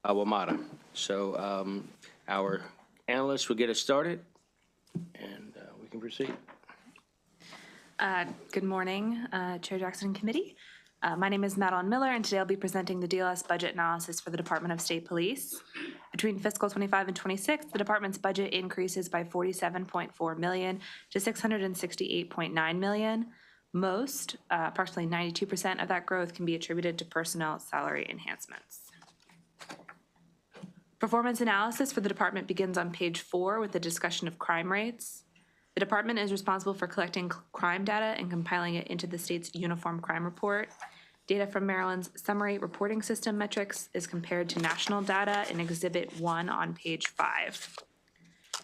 WMATA. So our analysts will get us started, and we can proceed. Good morning, Chair Jackson and Committee. My name is Madeline Miller, and today I'll be presenting the DLS budget analysis for the Department of State Police. Between fiscal 25 and 26, the department's budget increases by $47.4 million to $668.9 million. Most, approximately 92% of that growth, can be attributed to personnel salary enhancements. Performance analysis for the department begins on page 4 with a discussion of crime rates. The department is responsible for collecting crime data and compiling it into the state's Uniform Crime Report. Data from Maryland's Summary Reporting System metrics is compared to national data in Exhibit 1 on page 5.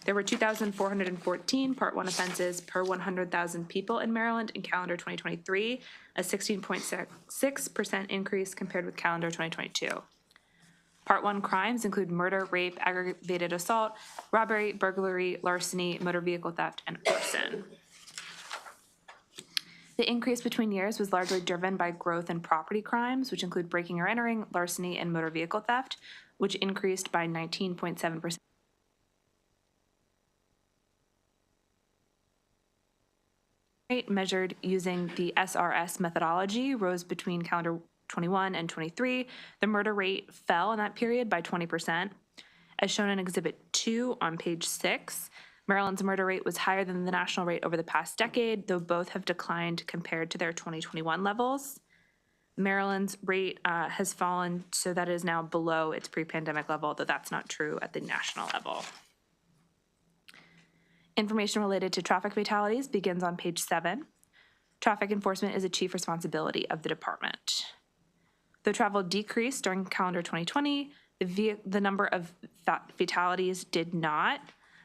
There were 2,414 Part 1 offenses per 100,000 people in Maryland in calendar 2023, a 16.6% increase compared with calendar 2022. Part 1 crimes include murder, rape, aggravated assault, robbery, burglary, larceny, motor vehicle theft, and arson. The increase between years was largely driven by growth in property crimes, which include breaking or entering, larceny, and motor vehicle theft, which increased by 19.7%. Measured using the SRS methodology rose between calendar 21 and 23. The murder rate fell in that period by 20%. As shown in Exhibit 2 on page 6, Maryland's murder rate was higher than the national rate over the past decade, though both have declined compared to their 2021 levels. Maryland's rate has fallen, so that is now below its pre-pandemic level, though that's not true at the national level. Information related to traffic fatalities begins on page 7. Traffic enforcement is a chief responsibility of the department. Though travel decreased during calendar 2020, the number of fatalities did not.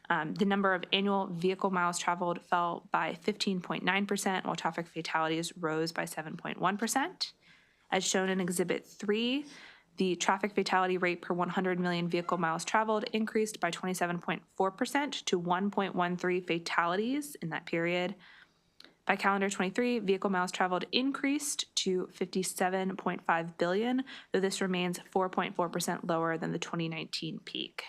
The number of annual vehicle miles traveled fell by 15.9%, while traffic fatalities rose by 7.1%. As shown in Exhibit 3, the traffic fatality rate per 100 million vehicle miles traveled increased by 27.4% to 1.13 fatalities in that period. By calendar 23, vehicle miles traveled increased to 57.5 billion, though this remains 4.4% lower than the 2019 peak.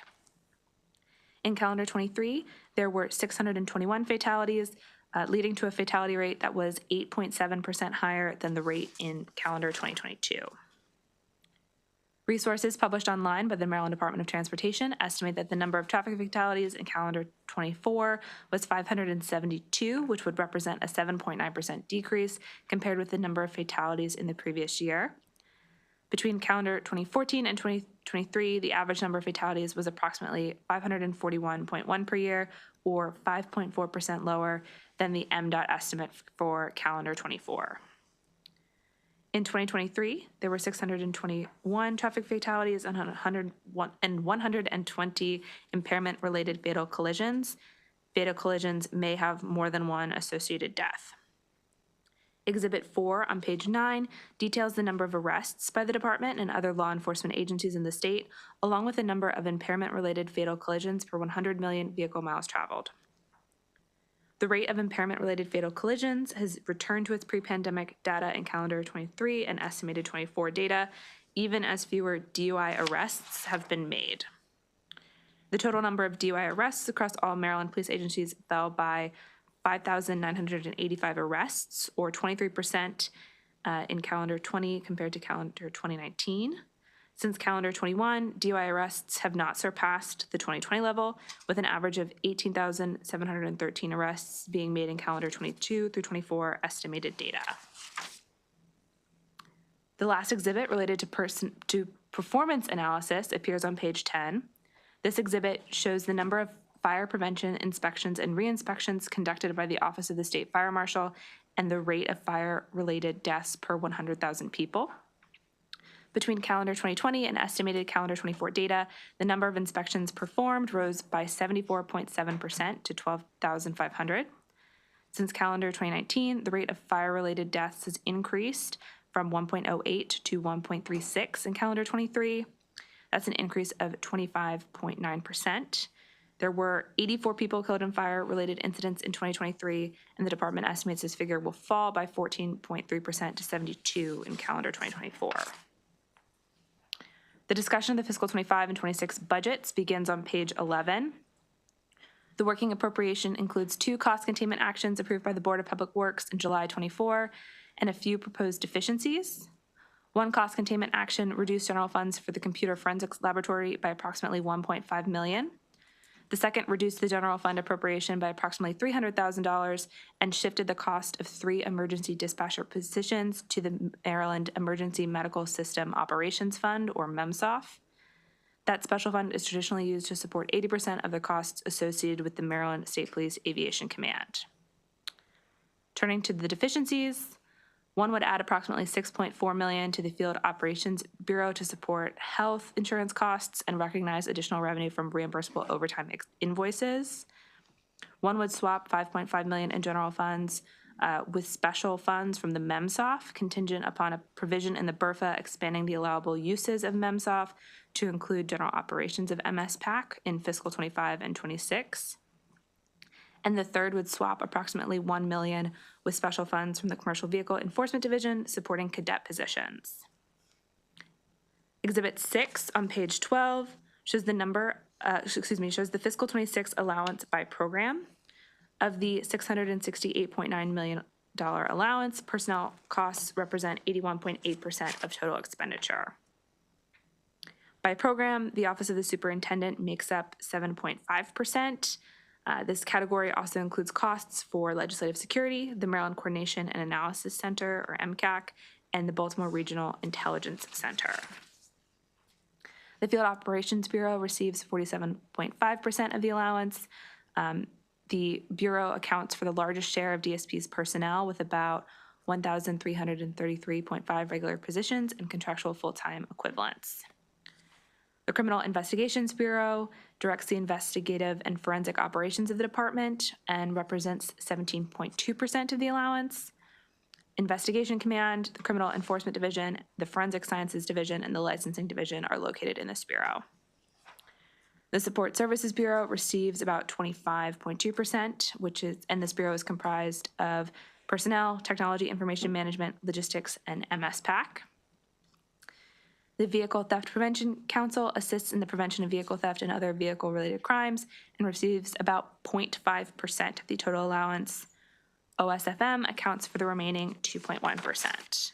In calendar 23, there were 621 fatalities, leading to a fatality rate that was 8.7% higher than the rate in calendar 2022. Resources published online by the Maryland Department of Transportation estimate that the number of traffic fatalities in calendar 24 was 572, which would represent a 7.9% decrease compared with the number of fatalities in the previous year. Between calendar 2014 and 2023, the average number of fatalities was approximately 541.1 per year, or 5.4% lower than the MDOT estimate for calendar 24. In 2023, there were 621 traffic fatalities and 120 impairment-related fatal collisions. Fatal collisions may have more than one associated death. Exhibit 4 on page 9 details the number of arrests by the department and other law enforcement agencies in the state, along with the number of impairment-related fatal collisions per 100 million vehicle miles traveled. The rate of impairment-related fatal collisions has returned to its pre-pandemic data in calendar 23 and estimated 24 data, even as fewer DUI arrests have been made. The total number of DUI arrests across all Maryland police agencies fell by 5,985 arrests, or 23% in calendar 20 compared to calendar 2019. Since calendar 21, DUI arrests have not surpassed the 2020 level, with an average of 18,713 arrests being made in calendar 22 through 24 estimated data. The last exhibit related to performance analysis appears on page 10. This exhibit shows the number of fire prevention inspections and re-inspections conducted by the Office of the State Fire Marshal and the rate of fire-related deaths per 100,000 people. Between calendar 2020 and estimated calendar 24 data, the number of inspections performed rose by 74.7% to 12,500. Since calendar 2019, the rate of fire-related deaths has increased from 1.08 to 1.36 in calendar 23. That's an increase of 25.9%. There were 84 people killed in fire-related incidents in 2023, and the department estimates this figure will fall by 14.3% to 72 in calendar 2024. The discussion of the fiscal 25 and 26 budgets begins on page 11. The working appropriation includes 2 cost containment actions approved by the Board of Public Works in July 24 and a few proposed deficiencies. 1 cost containment action reduced general funds for the computer forensics laboratory by approximately $1.5 million. The second reduced the general fund appropriation by approximately $300,000 and shifted the cost of 3 emergency dispatcher positions to the Maryland Emergency Medical System Operations Fund, or MEMSOF. That special fund is traditionally used to support 80% of the costs associated with the Maryland State Police Aviation Command. Turning to the deficiencies, 1 would add approximately $6.4 million to the Field Operations Bureau to support health insurance costs and recognize additional revenue from reimbursable overtime invoices. 1 would swap $5.5 million in general funds with special funds from the MEMSOF, contingent upon a provision in the BRFA expanding the allowable uses of MEMSOF to include general operations of MSPAC in fiscal 25 and 26. And the third would swap approximately $1 million with special funds from the Commercial Vehicle Enforcement Division supporting cadet positions. Exhibit 6 on page 12 shows the fiscal 26 allowance by program. Of the $668.9 million allowance, personnel costs represent 81.8% of total expenditure. By program, the Office of the Superintendent makes up 7.5%. This category also includes costs for legislative security, the Maryland Coordination and Analysis Center, or MCAC, and the Baltimore Regional Intelligence Center. The Field Operations Bureau receives 47.5% of the allowance. The Bureau accounts for the largest share of DSP's personnel with about 1,333.5 regular positions and contractual full-time equivalents. The Criminal Investigations Bureau directs the investigative and forensic operations of the department and represents 17.2% of the allowance. Investigation Command, the Criminal Enforcement Division, the Forensic Sciences Division, and the Licensing Division are located in this bureau. The Support Services Bureau receives about 25.2%, and this bureau is comprised of personnel, technology, information management, logistics, and MSPAC. The Vehicle Theft Prevention Council assists in the prevention of vehicle theft and other vehicle-related crimes and receives about 0.5% of the total allowance. OSFM accounts for the remaining 2.1%.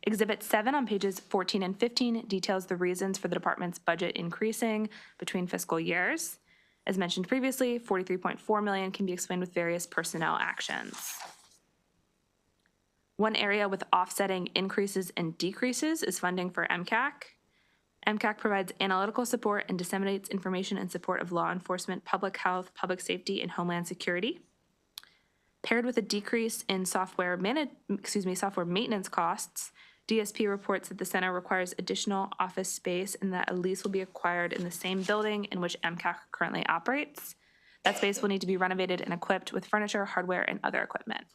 Exhibit 7 on pages 14 and 15 details the reasons for the department's budget increasing between fiscal years. As mentioned previously, $43.4 million can be explained with various personnel actions. One area with offsetting increases and decreases is funding for MCAC. MCAC provides analytical support and disseminates information in support of law enforcement, public health, public safety, and homeland security. Paired with a decrease in software maintenance costs, DSP reports that the center requires additional office space and that a lease will be acquired in the same building in which MCAC currently operates. That space will need to be renovated and equipped with furniture, hardware, and other equipment.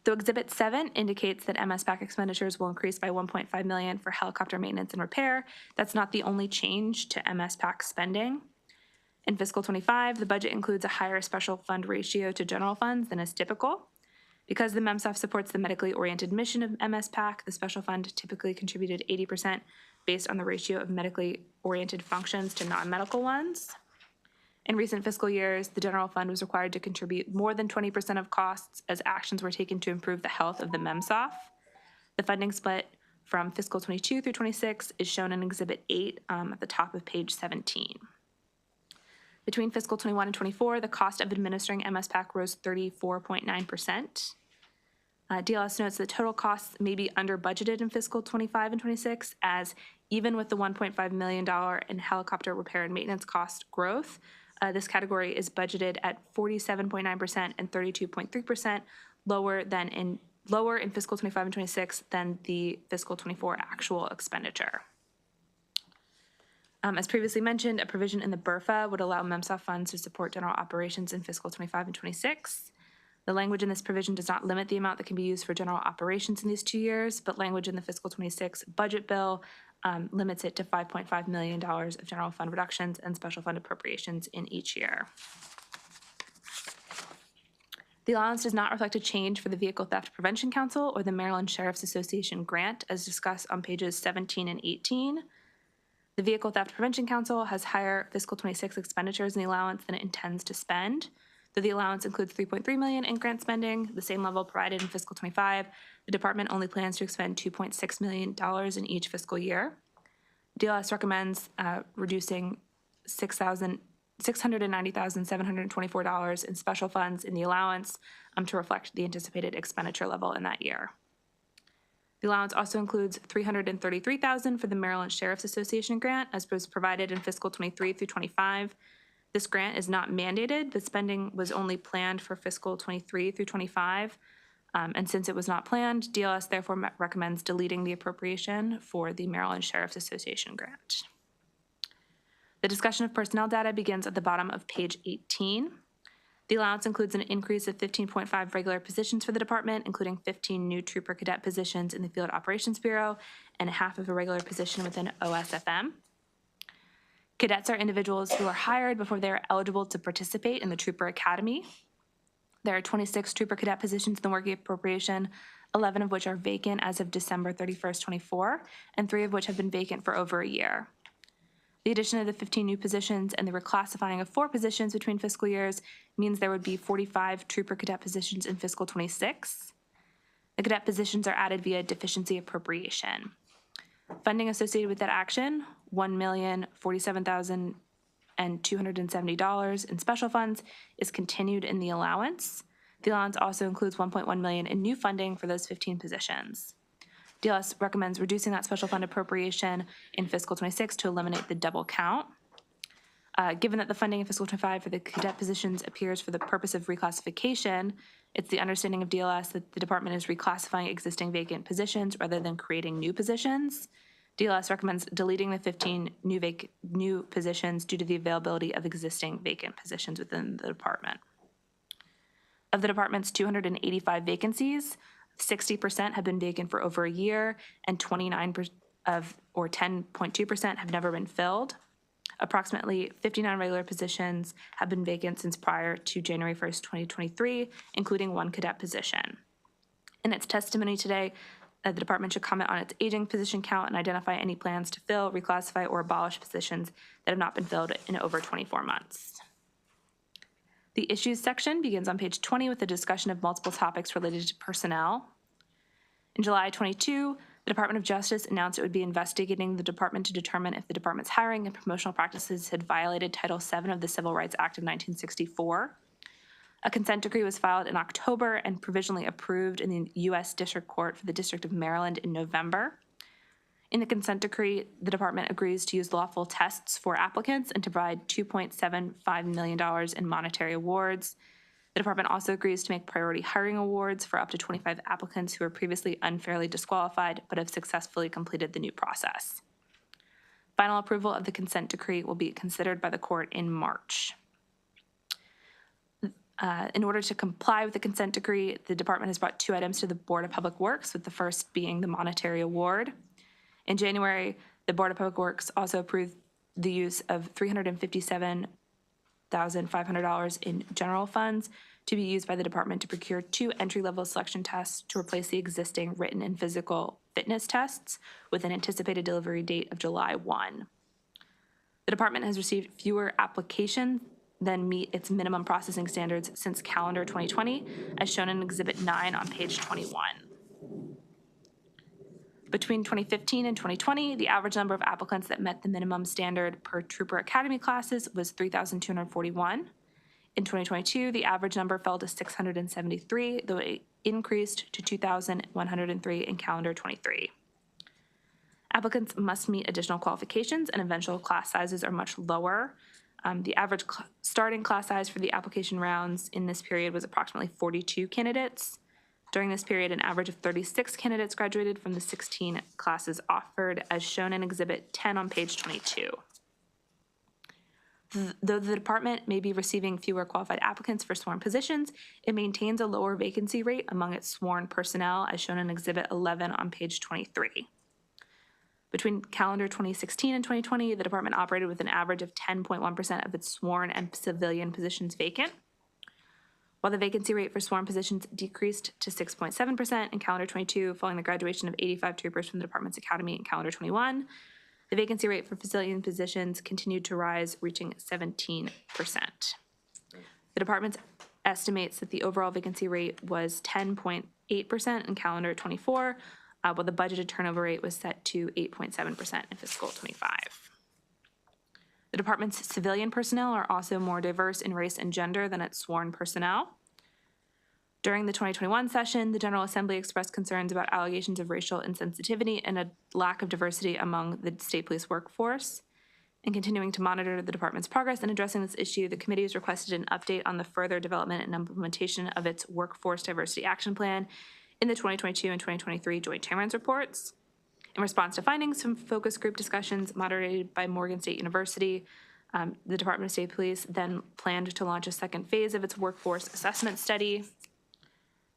Though Exhibit 7 indicates that MSPAC expenditures will increase by $1.5 million for helicopter maintenance and repair, that's not the only change to MSPAC spending. In fiscal 25, the budget includes a higher special fund ratio to general funds than is typical. Because the MEMSOF supports the medically oriented mission of MSPAC, the special fund typically contributed 80% based on the ratio of medically oriented functions to non-medical ones. In recent fiscal years, the general fund was required to contribute more than 20% of costs as actions were taken to improve the health of the MEMSOF. The funding split from fiscal 22 through 26 is shown in Exhibit 8 at the top of page 17. Between fiscal 21 and 24, the cost of administering MSPAC rose 34.9%. DLS notes that total costs may be under budgeted in fiscal 25 and 26, as even with the $1.5 million in helicopter repair and maintenance cost growth, this category is budgeted at 47.9% and 32.3% lower in fiscal 25 and 26 than the fiscal 24 actual expenditure. As previously mentioned, a provision in the BRFA would allow MEMSOF funds to support general operations in fiscal 25 and 26. The language in this provision does not limit the amount that can be used for general operations in these 2 years, but language in the fiscal 26 budget bill limits it to $5.5 million of general fund reductions and special fund appropriations in each year. The allowance does not reflect a change for the Vehicle Theft Prevention Council or the Maryland Sheriff's Association grant, as discussed on pages 17 and 18. The Vehicle Theft Prevention Council has higher fiscal 26 expenditures in the allowance than it intends to spend. Though the allowance includes $3.3 million in grant spending, the same level provided in fiscal 25, the department only plans to expend $2.6 million in each fiscal year. DLS recommends reducing $690,724 in special funds in the allowance to reflect the anticipated expenditure level in that year. The allowance also includes $333,000 for the Maryland Sheriff's Association grant, as was provided in fiscal 23 through 25. This grant is not mandated. The spending was only planned for fiscal 23 through 25. And since it was not planned, DLS therefore recommends deleting the appropriation for the Maryland Sheriff's Association grant. The discussion of personnel data begins at the bottom of page 18. The allowance includes an increase of 15.5 regular positions for the department, including 15 new trooper cadet positions in the Field Operations Bureau and half of a regular position within OSFM. Cadets are individuals who are hired before they are eligible to participate in the Trooper Academy. There are 26 trooper cadet positions in the working appropriation, 11 of which are vacant as of December 31st, 24, and 3 of which have been vacant for over a year. The addition of the 15 new positions and the reclassifying of 4 positions between fiscal years means there would be 45 trooper cadet positions in fiscal 26. The cadet positions are added via deficiency appropriation. Funding associated with that action, $1,047,270 in special funds, is continued in the allowance. The allowance also includes $1.1 million in new funding for those 15 positions. DLS recommends reducing that special fund appropriation in fiscal 26 to eliminate the double count. Given that the funding in fiscal 25 for the cadet positions appears for the purpose of reclassification, it's the understanding of DLS that the department is reclassifying existing vacant positions rather than creating new positions. DLS recommends deleting the 15 new positions due to the availability of existing vacant positions within the department. Of the department's 285 vacancies, 60% have been vacant for over a year, and 10.2% have never been filled. Approximately 59 regular positions have been vacant since prior to January 1st, 2023, including 1 cadet position. In its testimony today, the department should comment on its aging position count and identify any plans to fill, reclassify, or abolish positions that have not been filled in over 24 months. The issues section begins on page 20 with a discussion of multiple topics related to personnel. In July 22, the Department of Justice announced it would be investigating the department to determine if the department's hiring and promotional practices had violated Title VII of the Civil Rights Act of 1964. A consent decree was filed in October and provisionally approved in the U.S. District Court for the District of Maryland in November. In the consent decree, the department agrees to use lawful tests for applicants and to provide $2.75 million in monetary awards. The department also agrees to make priority hiring awards for up to 25 applicants who were previously unfairly disqualified but have successfully completed the new process. Final approval of the consent decree will be considered by the court in March. In order to comply with the consent decree, the department has brought 2 items to the Board of Public Works, with the first being the monetary award. In January, the Board of Public Works also approved the use of $357,500 in general funds to be used by the department to procure 2 entry-level selection tests to replace the existing written and physical fitness tests with an anticipated delivery date of July 1. The department has received fewer applications than meet its minimum processing standards since calendar 2020, as shown in Exhibit 9 on page 21. Between 2015 and 2020, the average number of applicants that met the minimum standard per Trooper Academy classes was 3,241. In 2022, the average number fell to 673, though it increased to 2,103 in calendar 23. Applicants must meet additional qualifications, and eventual class sizes are much lower. The average starting class size for the application rounds in this period was approximately 42 candidates. During this period, an average of 36 candidates graduated from the 16 classes offered, as shown in Exhibit 10 on page 22. Though the department may be receiving fewer qualified applicants for sworn positions, it maintains a lower vacancy rate among its sworn personnel, as shown in Exhibit 11 on page 23. Between calendar 2016 and 2020, the department operated with an average of 10.1% of its sworn and civilian positions vacant. while the vacancy rate for sworn positions decreased to 6.7% in calendar 22 following the graduation of 85 troopers from the department's academy in calendar 21. The vacancy rate for civilian positions continued to rise, reaching 17%. The department estimates that the overall vacancy rate was 10.8% in calendar 24, while the budgeted turnover rate was set to 8.7% in fiscal 25. The department's civilian personnel are also more diverse in race and gender than its sworn personnel. During the 2021 session, the General Assembly expressed concerns about allegations of racial insensitivity and a lack of diversity among the state police workforce. In continuing to monitor the department's progress in addressing this issue, the committee has requested an update on the further development and implementation of its Workforce Diversity Action Plan in the 2022 and 2023 Joint Chairman's reports. In response to findings from focus group discussions moderated by Morgan State University, the Department of State Police then planned to launch a second phase of its workforce assessment study.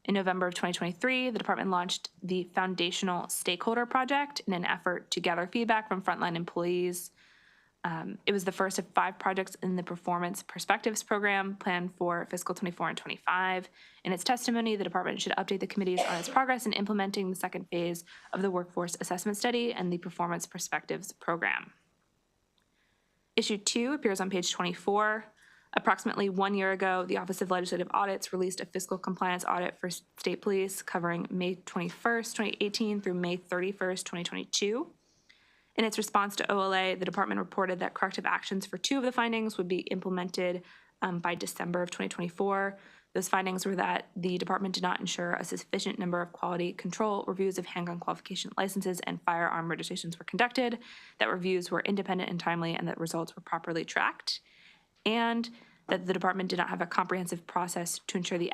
In November of 2023, the department launched the Foundational Stakeholder Project in an effort to gather feedback from frontline employees. It was the first of 5 projects in the Performance Perspectives program planned for fiscal 24 and 25. In its testimony, the department should update the committees on its progress in implementing the second phase of the Workforce Assessment Study and the Performance Perspectives program. Issue 2 appears on page 24. Approximately 1 year ago, the Office of Legislative Audits released a fiscal compliance audit for state police covering May 21st, 2018 through May 31st, 2022. In its response to OLA, the department reported that corrective actions for 2 of the findings would be implemented by December of 2024. Those findings were that the department did not ensure a sufficient number of quality control reviews of handgun qualification licenses and firearm registrations were conducted, that reviews were independent and timely, and that results were properly tracked, and that the department did not have a comprehensive process to ensure the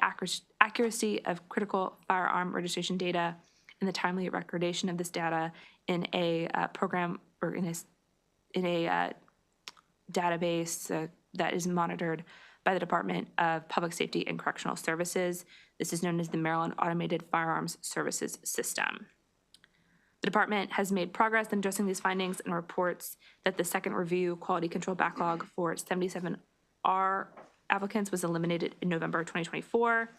accuracy of critical firearm registration data and the timely recordation of this data in a program or in a database that is monitored by the Department of Public Safety and Correctional Services. This is known as the Maryland Automated Firearms Services System. The department has made progress in addressing these findings and reports that the second review quality control backlog for 77R applicants was eliminated in November 2024.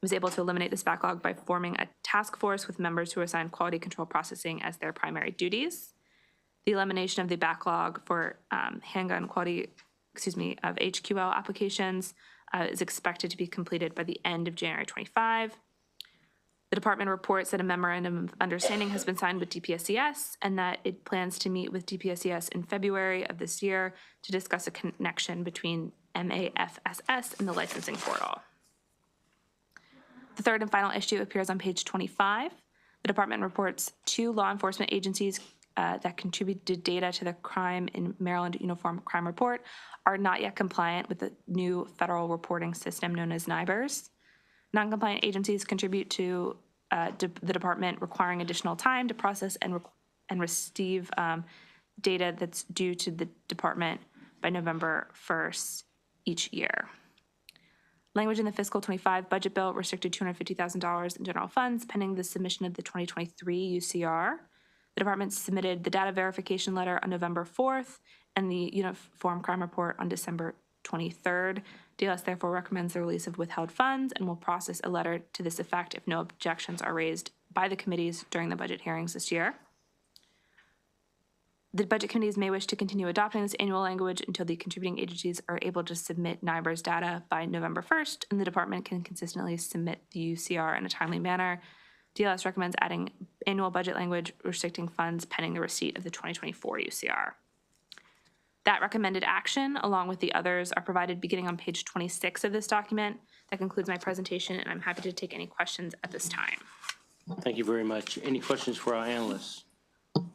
Was able to eliminate this backlog by forming a task force with members who assigned quality control processing as their primary duties. The elimination of the backlog for handgun quality, of HQL applications is expected to be completed by the end of January 25. The department reports that a memorandum of understanding has been signed with DPSCS and that it plans to meet with DPSCS in February of this year to discuss a connection between MAFSS and the licensing portal. The third and final issue appears on page 25. The department reports 2 law enforcement agencies that contributed data to the Crime in Maryland Uniform Crime Report are not yet compliant with the new federal reporting system known as NIBRS. Non-compliant agencies contribute to the department requiring additional time to process and receive data that's due to the department by November 1st each year. Language in the fiscal 25 budget bill restricted $250,000 in general funds pending the submission of the 2023 UCR. The department submitted the data verification letter on November 4th and the Uniform Crime Report on December 23rd. DLS therefore recommends the release of withheld funds and will process a letter to this effect if no objections are raised by the committees during the budget hearings this year. The budget committees may wish to continue adopting this annual language until the contributing agencies are able to submit NIBRS data by November 1st, and the department can consistently submit the UCR in a timely manner. DLS recommends adding annual budget language restricting funds pending the receipt of the 2024 UCR. That recommended action, along with the others, are provided beginning on page 26 of this document. That concludes my presentation, and I'm happy to take any questions at this time. Thank you very much. Any questions for our analysts?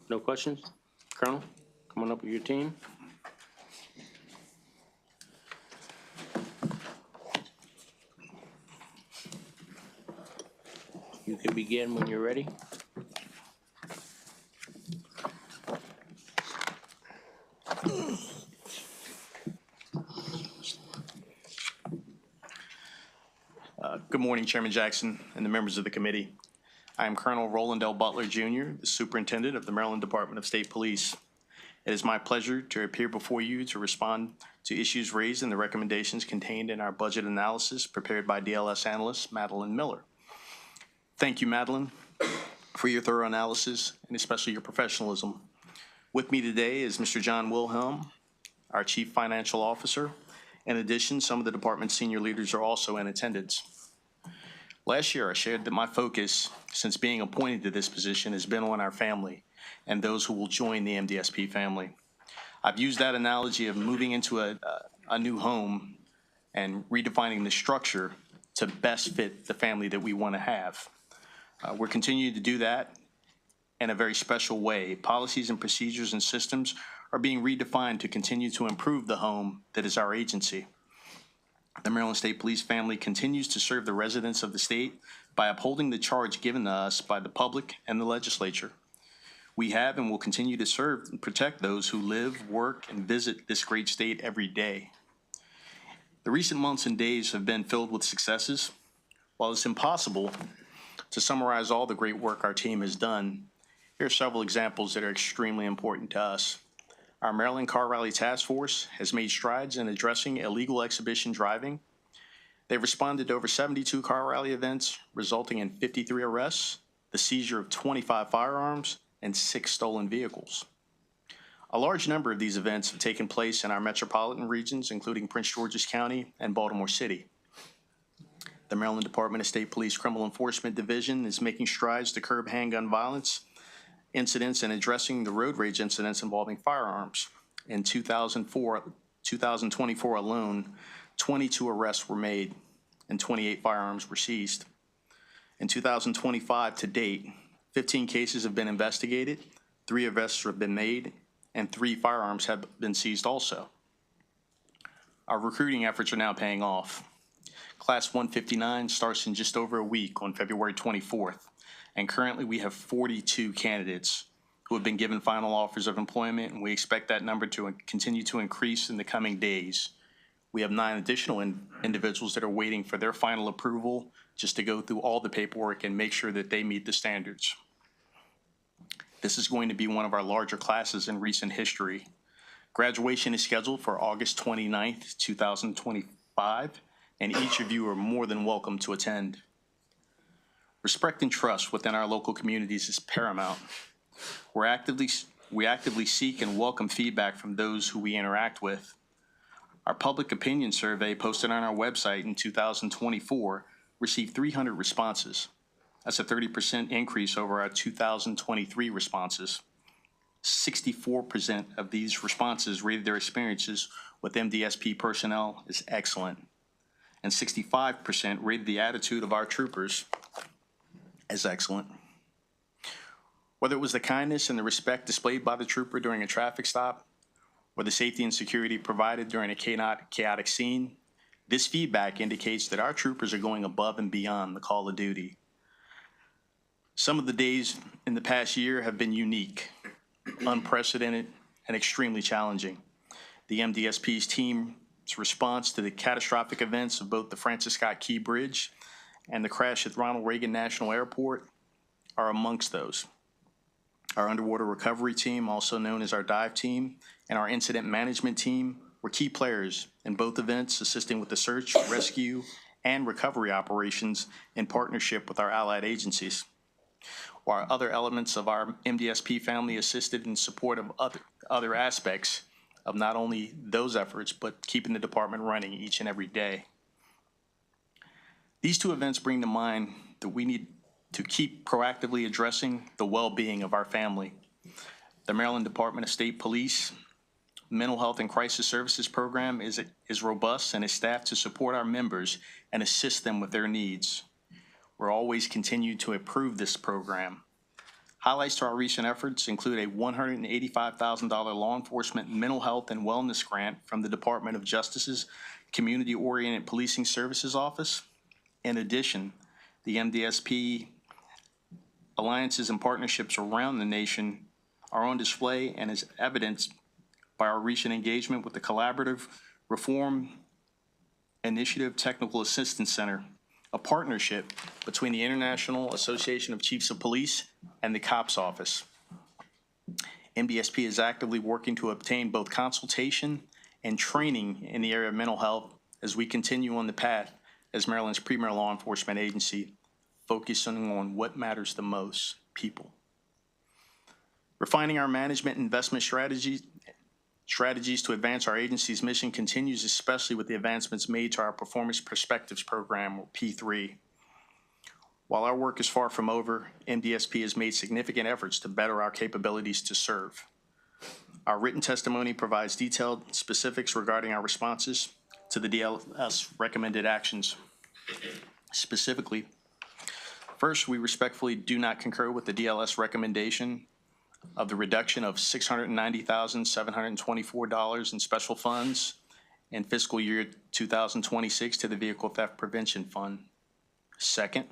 No questions? Colonel, come on up with your team. You can begin when you're ready. Good morning, Chairman Jackson and the members of the committee. I am Colonel Roland L. Butler, Jr., the Superintendent of the Maryland Department of State Police. It is my pleasure to appear before you to respond to issues raised in the recommendations contained in our budget analysis prepared by DLS analyst Madeline Miller. Thank you, Madeline, for your thorough analysis and especially your professionalism. With me today is Mr. John Wilhelm, our Chief Financial Officer. In addition, some of the department's senior leaders are also in attendance. Last year, I shared that my focus since being appointed to this position has been on our family and those who will join the MDSP family. I've used that analogy of moving into a new home and redefining the structure to best fit the family that we want to have. We're continuing to do that in a very special way. Policies and procedures and systems are being redefined to continue to improve the home that is our agency. The Maryland State Police family continues to serve the residents of the state by upholding the charge given to us by the public and the legislature. We have and will continue to serve and protect those who live, work, and visit this great state every day. The recent months and days have been filled with successes. While it's impossible to summarize all the great work our team has done, here are several examples that are extremely important to us. Our Maryland Car Rally Task Force has made strides in addressing illegal exhibition driving. They've responded to over 72 car rally events, resulting in 53 arrests, the seizure of 25 firearms, and 6 stolen vehicles. A large number of these events have taken place in our metropolitan regions, including Prince George's County and Baltimore City. The Maryland Department of State Police Criminal Enforcement Division is making strides to curb handgun violence incidents and addressing the road rage incidents involving firearms. In 2024 alone, 22 arrests were made and 28 firearms were seized. In 2025 to date, 15 cases have been investigated, 3 arrests have been made, and 3 firearms have been seized also. Our recruiting efforts are now paying off. Class 159 starts in just over a week on February 24th, and currently we have 42 candidates who have been given final offers of employment, and we expect that number to continue to increase in the coming days. We have 9 additional individuals that are waiting for their final approval just to go through all the paperwork and make sure that they meet the standards. This is going to be one of our larger classes in recent history. Graduation is scheduled for August 29th, 2025, and each of you are more than welcome to attend. Respect and trust within our local communities is paramount. We actively seek and welcome feedback from those who we interact with. Our public opinion survey posted on our website in 2024 received 300 responses. That's a 30% increase over our 2023 responses. 64% of these responses rated their experiences with MDSP personnel as excellent, and 65% rated the attitude of our troopers as excellent. Whether it was the kindness and the respect displayed by the trooper during a traffic stop, or the safety and security provided during a chaotic scene, this feedback indicates that our troopers are going above and beyond the call of duty. Some of the days in the past year have been unique, unprecedented, and extremely challenging. The MDSP's team's response to the catastrophic events of both the Francis Scott Key Bridge and the crash at Ronald Reagan National Airport are amongst those. Our underwater recovery team, also known as our dive team, and our incident management team were key players in both events, assisting with the search, rescue, and recovery operations in partnership with our allied agencies. While other elements of our MDSP family assisted in support of other aspects of not only those efforts, but keeping the department running each and every day. These 2 events bring to mind that we need to keep proactively addressing the well-being of our family. The Maryland Department of State Police Mental Health and Crisis Services Program is robust and is staffed to support our members and assist them with their needs. We're always continue to improve this program. Highlights to our recent efforts include a $185,000 law enforcement mental health and wellness grant from the Department of Justice's Community-Oriented Policing Services Office. In addition, the MDSP alliances and partnerships around the nation are on display and is evidenced by our recent engagement with the Collaborative Reform Initiative Technical Assistance Center, a partnership between the International Association of Chiefs of Police and the COPS Office. MDSP is actively working to obtain both consultation and training in the area of mental health as we continue on the path as Maryland's premier law enforcement agency, focusing on what matters the most, people. Refining our management and investment strategies to advance our agency's mission continues, especially with the advancements made to our Performance Perspectives Program, or P3. While our work is far from over, MDSP has made significant efforts to better our capabilities to serve. Our written testimony provides detailed specifics regarding our responses to the DLS recommended actions. Specifically, first, we respectfully do not concur with the DLS recommendation of the reduction of $690,724 in special funds in fiscal year 2026 to the Vehicle Theft Prevention Fund. Second,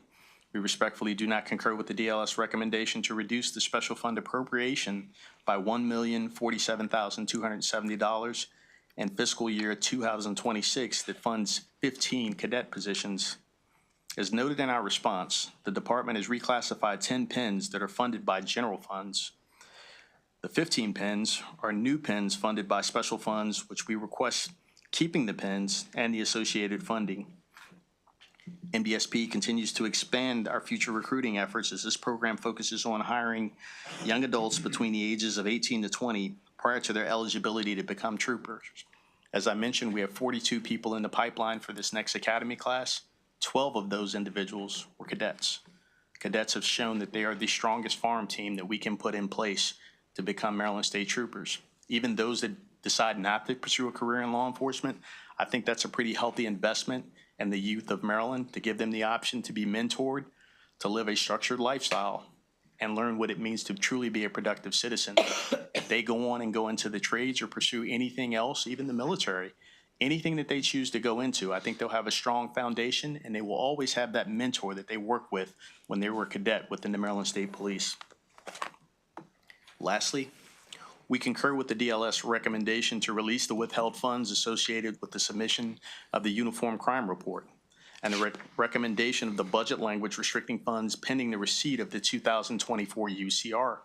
we respectfully do not concur with the DLS recommendation to reduce the special fund appropriation by $1,047,270 in fiscal year 2026 that funds 15 cadet positions. As noted in our response, the department has reclassified 10 PINs that are funded by general funds. The 15 PINs are new PINs funded by special funds, which we request keeping the PINs and the associated funding. MDSP continues to expand our future recruiting efforts as this program focuses on hiring young adults between the ages of 18 to 20 prior to their eligibility to become troopers. As I mentioned, we have 42 people in the pipeline for this next academy class. 12 of those individuals were cadets. Cadets have shown that they are the strongest farm team that we can put in place to become Maryland State Troopers. Even those that decide not to pursue a career in law enforcement, I think that's a pretty healthy investment in the youth of Maryland to give them the option to be mentored, to live a structured lifestyle, and learn what it means to truly be a productive citizen. If they go on and go into the trades or pursue anything else, even the military, anything that they choose to go into, I think they'll have a strong foundation and they will always have that mentor that they work with when they were a cadet within the Maryland State Police. Lastly, we concur with the DLS recommendation to release the withheld funds associated with the submission of the Uniform Crime Report and the recommendation of the budget language restricting funds pending the receipt of the 2024 UCR.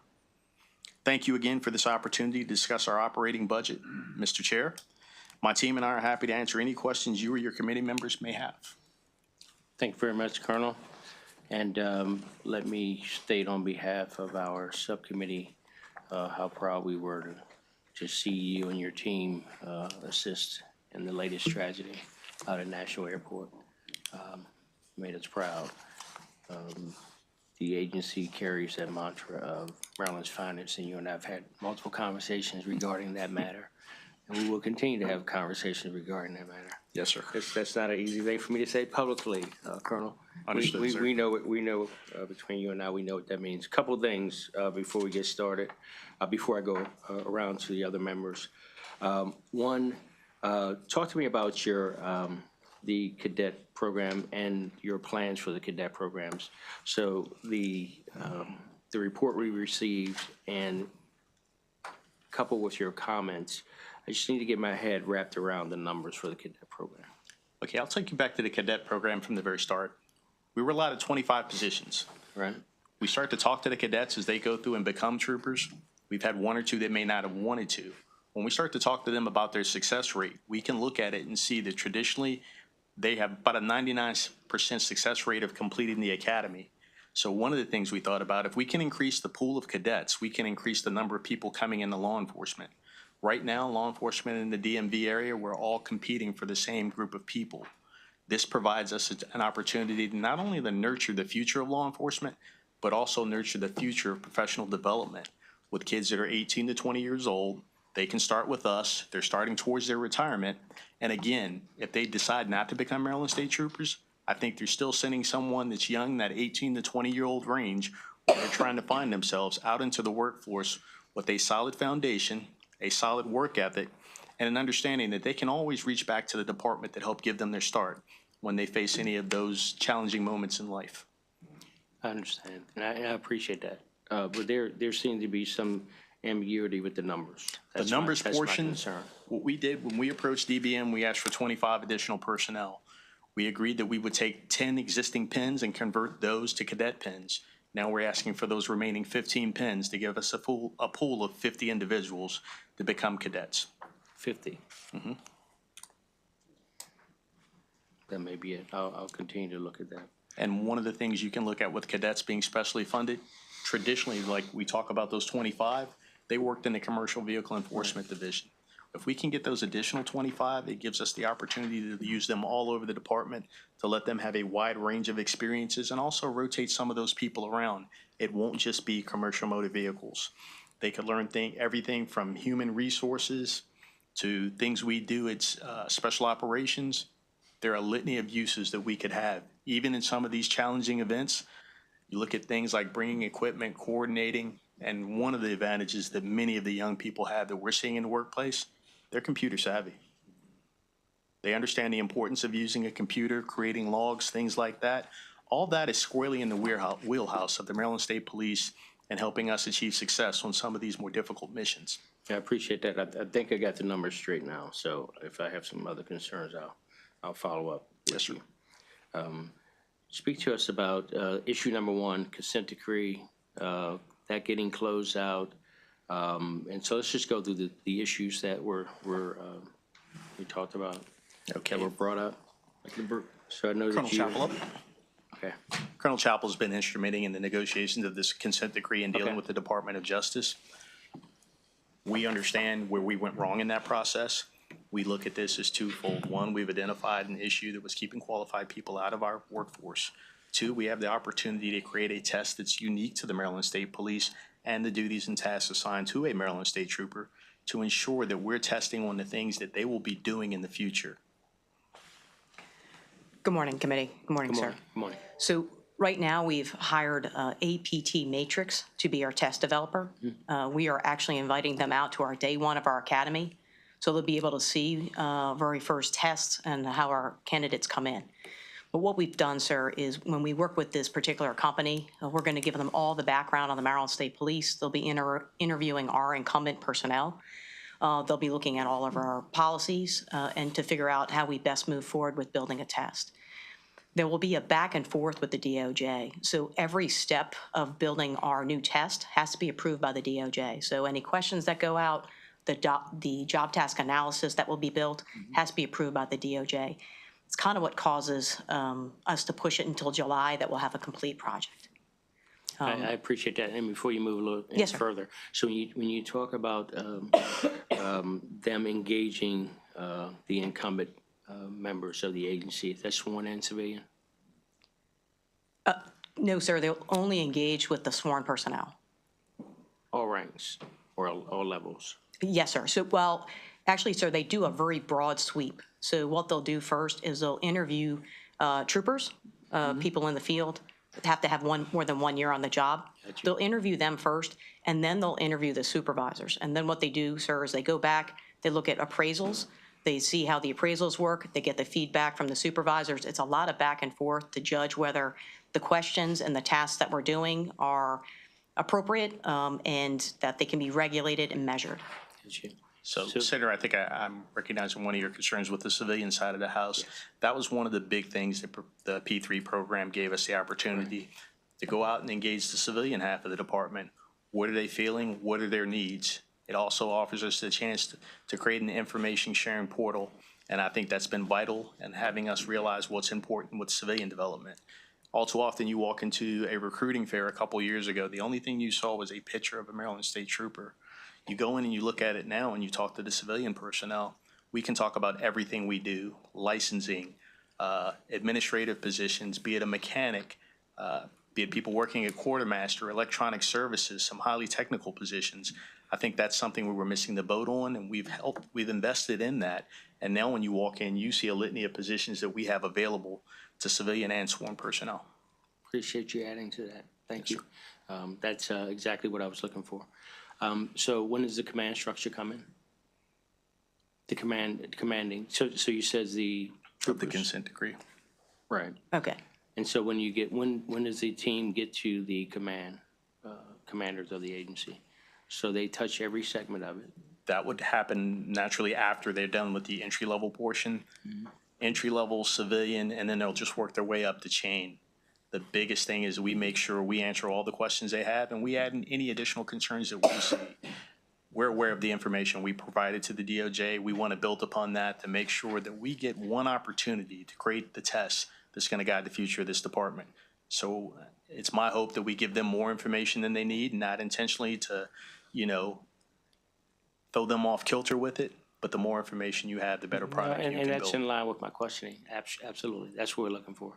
Thank you again for this opportunity to discuss our operating budget. Mr. Chair, my team and I are happy to answer any questions you or your committee members may have. Thank you very much, Colonel. And let me state on behalf of our subcommittee how proud we were to see you and your team assist in the latest tragedy out at National Airport. Made us proud. The agency carries that mantra of Maryland's finest, and you and I have had multiple conversations regarding that matter, and we will continue to have conversations regarding that matter. Yes, sir. That's not an easy thing for me to say publicly, Colonel. Understood, sir. We know between you and I, we know what that means. A couple of things before we get started, before I go around to the other members. One, talk to me about your the cadet program and your plans for the cadet programs. So the report we received and coupled with your comments, I just need to get my head wrapped around the numbers for the cadet program. Okay, I'll take you back to the cadet program from the very start. We were allotted 25 positions. Right. We start to talk to the cadets as they go through and become troopers. We've had one or two that may not have wanted to. When we start to talk to them about their success rate, we can look at it and see that traditionally they have about a 99% success rate of completing the academy. So one of the things we thought about, if we can increase the pool of cadets, we can increase the number of people coming into law enforcement. Right now, law enforcement in the DMV area, we're all competing for the same group of people. This provides us an opportunity to not only to nurture the future of law enforcement, but also nurture the future of professional development with kids that are 18 to 20 years old. They can start with us. They're starting towards their retirement. And again, if they decide not to become Maryland State Troopers, I think they're still sending someone that's young, that 18 to 20-year-old range, where they're trying to find themselves out into the workforce with a solid foundation, a solid work ethic, and an understanding that they can always reach back to the department that helped give them their start when they face any of those challenging moments in life. I understand, and I appreciate that. But there seems to be some ambiguity with the numbers. The numbers portion, my concern. what we did when we approached DBM, we asked for 25 additional personnel. We agreed that we would take 10 existing pins and convert those to cadet pins. Now we're asking for those remaining 15 pins to give us a pool of 50 individuals to become cadets. 50. That may be it. I'll continue to look at that. And one of the things you can look at with cadets being specially funded, traditionally, like we talk about those 25, they worked in the Commercial Vehicle Enforcement Division. If we can get those additional 25, it gives us the opportunity to use them all over the department, to let them have a wide range of experiences and also rotate some of those people around. It won't just be commercial motor vehicles. They could learn everything from human resources to things we do. It's special operations. There are a litany of uses that we could have. Even in some of these challenging events, you look at things like bringing equipment, coordinating, and one of the advantages that many of the young people have that we're seeing in the workplace, they're computer savvy. They understand the importance of using a computer, creating logs, things like that. All that is squarely in the wheelhouse of the Maryland State Police and helping us achieve success on some of these more difficult missions. I appreciate that. I think I got the numbers straight now. So if I have some other concerns, I'll follow up. Yes, sir. Speak to us about issue number 1, consent decree, that getting closed out. And so let's just go through the issues that we talked about. Okay. That were brought up. So I know Colonel that you. Chapel up. Okay. Colonel Chappell's been instrumental in the negotiations of this consent decree and dealing Okay. with the Department of Justice. We understand where we went wrong in that process. We look at this as twofold. One, we've identified an issue that was keeping qualified people out of our workforce. 2, we have the opportunity to create a test that's unique to the Maryland State Police and the duties and tasks assigned to a Maryland State Trooper to ensure that we're testing on the things that they will be doing in the future. Good morning, committee. Good morning, Good sir. morning. Good morning. So right now, we've hired APT Matrix to be our test developer. We are actually inviting them out to our day 1 of our academy. So they'll be able to see very first tests and how our candidates come in. But what we've done, sir, is when we work with this particular company, we're going to give them all the background on the Maryland State Police. They'll be interviewing our incumbent personnel. They'll be looking at all of our policies and to figure out how we best move forward with building a test. There will be a back and forth with the DOJ. So every step of building our new test has to be approved by the DOJ. So any questions that go out, the job task analysis that will be built has to be approved by the DOJ. It's kind of what causes us to push it until July that we'll have a complete project. I appreciate that. And before you move a little Yes, sir. further, so when you talk about them engaging the incumbent members of the agency, that's sworn in civilian? No, sir, they'll only engage with the sworn personnel. All ranks or all levels? Yes, sir. So, well, actually, sir, they do a very broad sweep. So what they'll do first is they'll interview troopers, people in the field that have to have more than 1 year on the job. Gotcha. They'll interview them first, and then they'll interview the supervisors. And then what they do, sir, is they go back, they look at appraisals, they see how the appraisals work, they get the feedback from the supervisors. It's a lot of back and forth to judge whether the questions and the tasks that we're doing are appropriate and that they can be regulated and measured. Gotcha. So, Senator, I think I'm recognizing one of your concerns with the civilian side of the House. Yes. That was one of the big things that the P3 program gave us the opportunity to go out and engage the civilian half of the department. What are they feeling? What are their needs? It also offers us the chance to create an information sharing portal. And I think that's been vital in having us realize what's important with civilian development. All too often, you walk into a recruiting fair a couple years ago, the only thing you saw was a picture of a Maryland State Trooper. You go in and you look at it now and you talk to the civilian personnel, we can talk about everything we do, licensing, administrative positions, be it a mechanic, be it people working at quartermaster, electronic services, some highly technical positions. I think that's something we were missing the boat on, and we've invested in that. And now when you walk in, you see a litany of positions that we have available to civilian and sworn personnel. Appreciate you adding to that. Thank you. That's exactly what I was looking for. So when does the command structure come in? The commanding. So you says the Of the troopers. consent decree. Right. Okay. And so when does the team get to the commanders of the agency? So they touch every segment of it. That would happen naturally after they're done with the entry-level portion. Entry-level, civilian, and then they'll just work their way up the chain. The biggest thing is we make sure we answer all the questions they have, and we add in any additional concerns that we see. We're aware of the information we provided to the DOJ. We want to build upon that to make sure that we get one opportunity to create the test that's going to guide the future of this department. So it's my hope that we give them more information than they need, not intentionally to, throw them off kilter with it, but the more information you have, the better product you And can that's in build. line with my questioning. Absolutely. That's what we're looking for.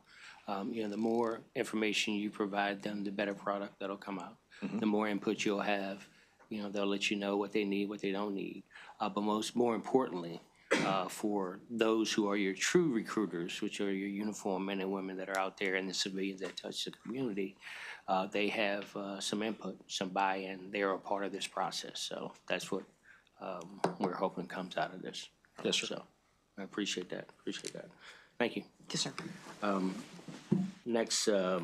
The more information you provide them, the better product that'll come out. The more input you'll have, they'll let you know what they need, what they don't need. But more importantly, for those who are your true recruiters, which are your uniformed men and women that are out there and the civilians that touch the community, they have some input, some buy-in. They're a part of this process. So that's what we're hoping comes out of this. Yes, sir. So I appreciate that. Thank you. Yes, sir. Next, talk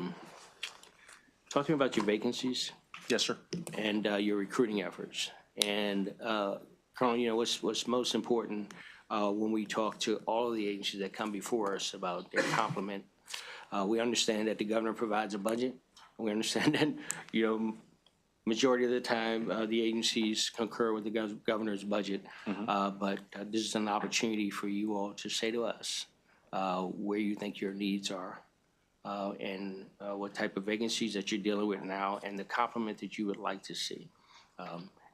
to me about your vacancies Yes, sir. and your recruiting efforts. And Colonel, what's most important when we talk to all of the agencies that come before us about their complement. We understand that the governor provides a budget. We understand that, majority of the time, the agencies concur with the governor's budget. But this is an opportunity for you all to say to us where you think your needs are and what type of vacancies that you're dealing with now and the complement that you would like to see.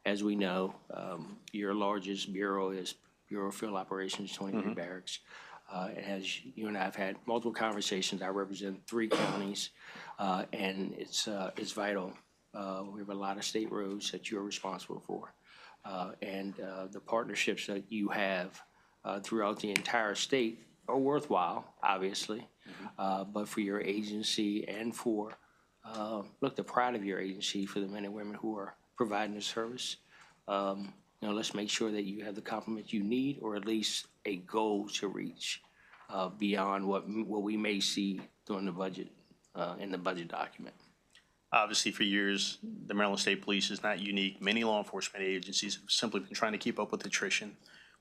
As we know, your largest bureau is Bureau of Field Operations, 23 Barracks. As you and I have had multiple conversations, I represent 3 counties, and it's vital. We have a lot of state roads that you're responsible for. And the partnerships that you have throughout the entire state are worthwhile, obviously, but for your agency and for, the pride of your agency for the men and women who are providing the service. Let's make sure that you have the complement you need, or at least a goal to reach beyond what we may see during the budget, in the budget document. Obviously, for years, the Maryland State Police is not unique. Many law enforcement agencies have simply been trying to keep up with attrition.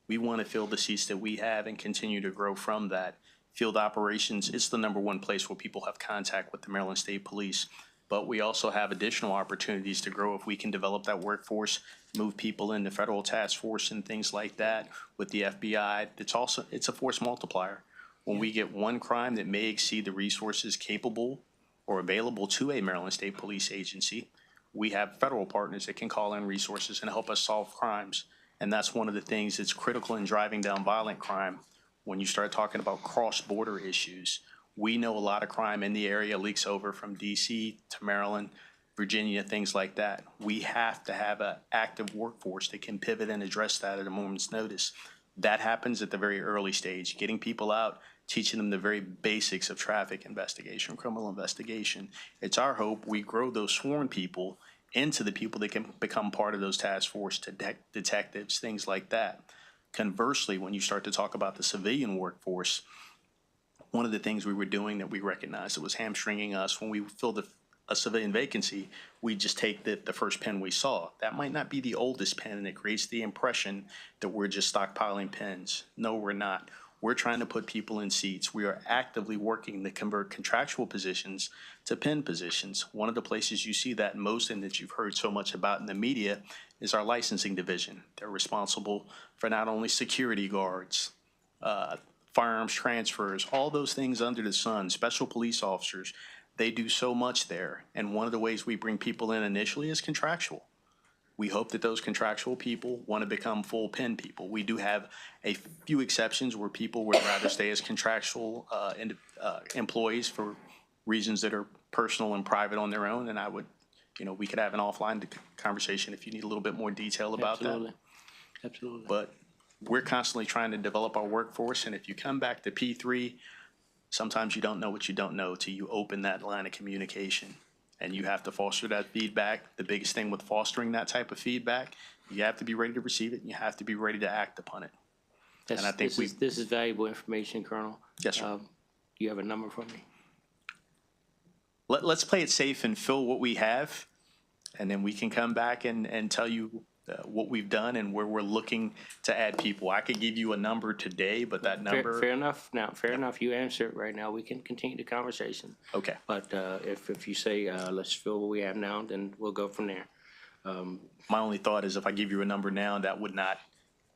We want to fill the seats that we have and continue to grow from that. Field operations is the #1 place where people have contact with the Maryland State Police. But we also have additional opportunities to grow if we can develop that workforce, move people into federal task force and things like that with the FBI. It's a force multiplier. When we get one crime that may exceed the resources capable or available to a Maryland State Police agency, we have federal partners that can call in resources and help us solve crimes. And that's one of the things that's critical in driving down violent crime. When you start talking about cross-border issues, we know a lot of crime in the area leaks over from DC to Maryland, Virginia, things like that. We have to have an active workforce that can pivot and address that at a moment's notice. That happens at the very early stage, getting people out, teaching them the very basics of traffic investigation, criminal investigation. It's our hope we grow those sworn people into the people that can become part of those task force detectives, things like that. Conversely, when you start to talk about the civilian workforce, one of the things we were doing that we recognized that was hamstringing us when we filled a civilian vacancy, we just take the first pen we saw. That might not be the oldest pen, and it creates the impression that we're just stockpiling pens. No, we're not. We're trying to put people in seats. We are actively working to convert contractual positions to pen positions. One of the places you see that most and that you've heard so much about in the media is our licensing division. They're responsible for not only security guards, firearms transfers, all those things under the sun, special police officers. They do so much there. And one of the ways we bring people in initially is contractual. We hope that those contractual people want to become full pen people. We do have a few exceptions where people would rather stay as contractual employees for reasons that are personal and private on their own. And I would, we could have an offline conversation if you need a little bit more detail about that. Absolutely. But we're constantly trying to develop our workforce. And if you come back to P3, sometimes you don't know what you don't know till you open that line of communication. And you have to foster that feedback. The biggest thing with fostering that type of feedback, you have to be ready to receive it and you have to be ready to act upon it. And I think this is valuable information, Colonel. Yes, sir. You have a number for me? Let's play it safe and fill what we have. And then we can come back and tell you what we've done and where we're looking to add people. I could give you a number today, but that number. Fair enough. Now, fair enough. You answer it right now. We can continue the conversation. Okay. But if you say, let's fill what we have now, then we'll go from there. My only thought is if I give you a number now, that would not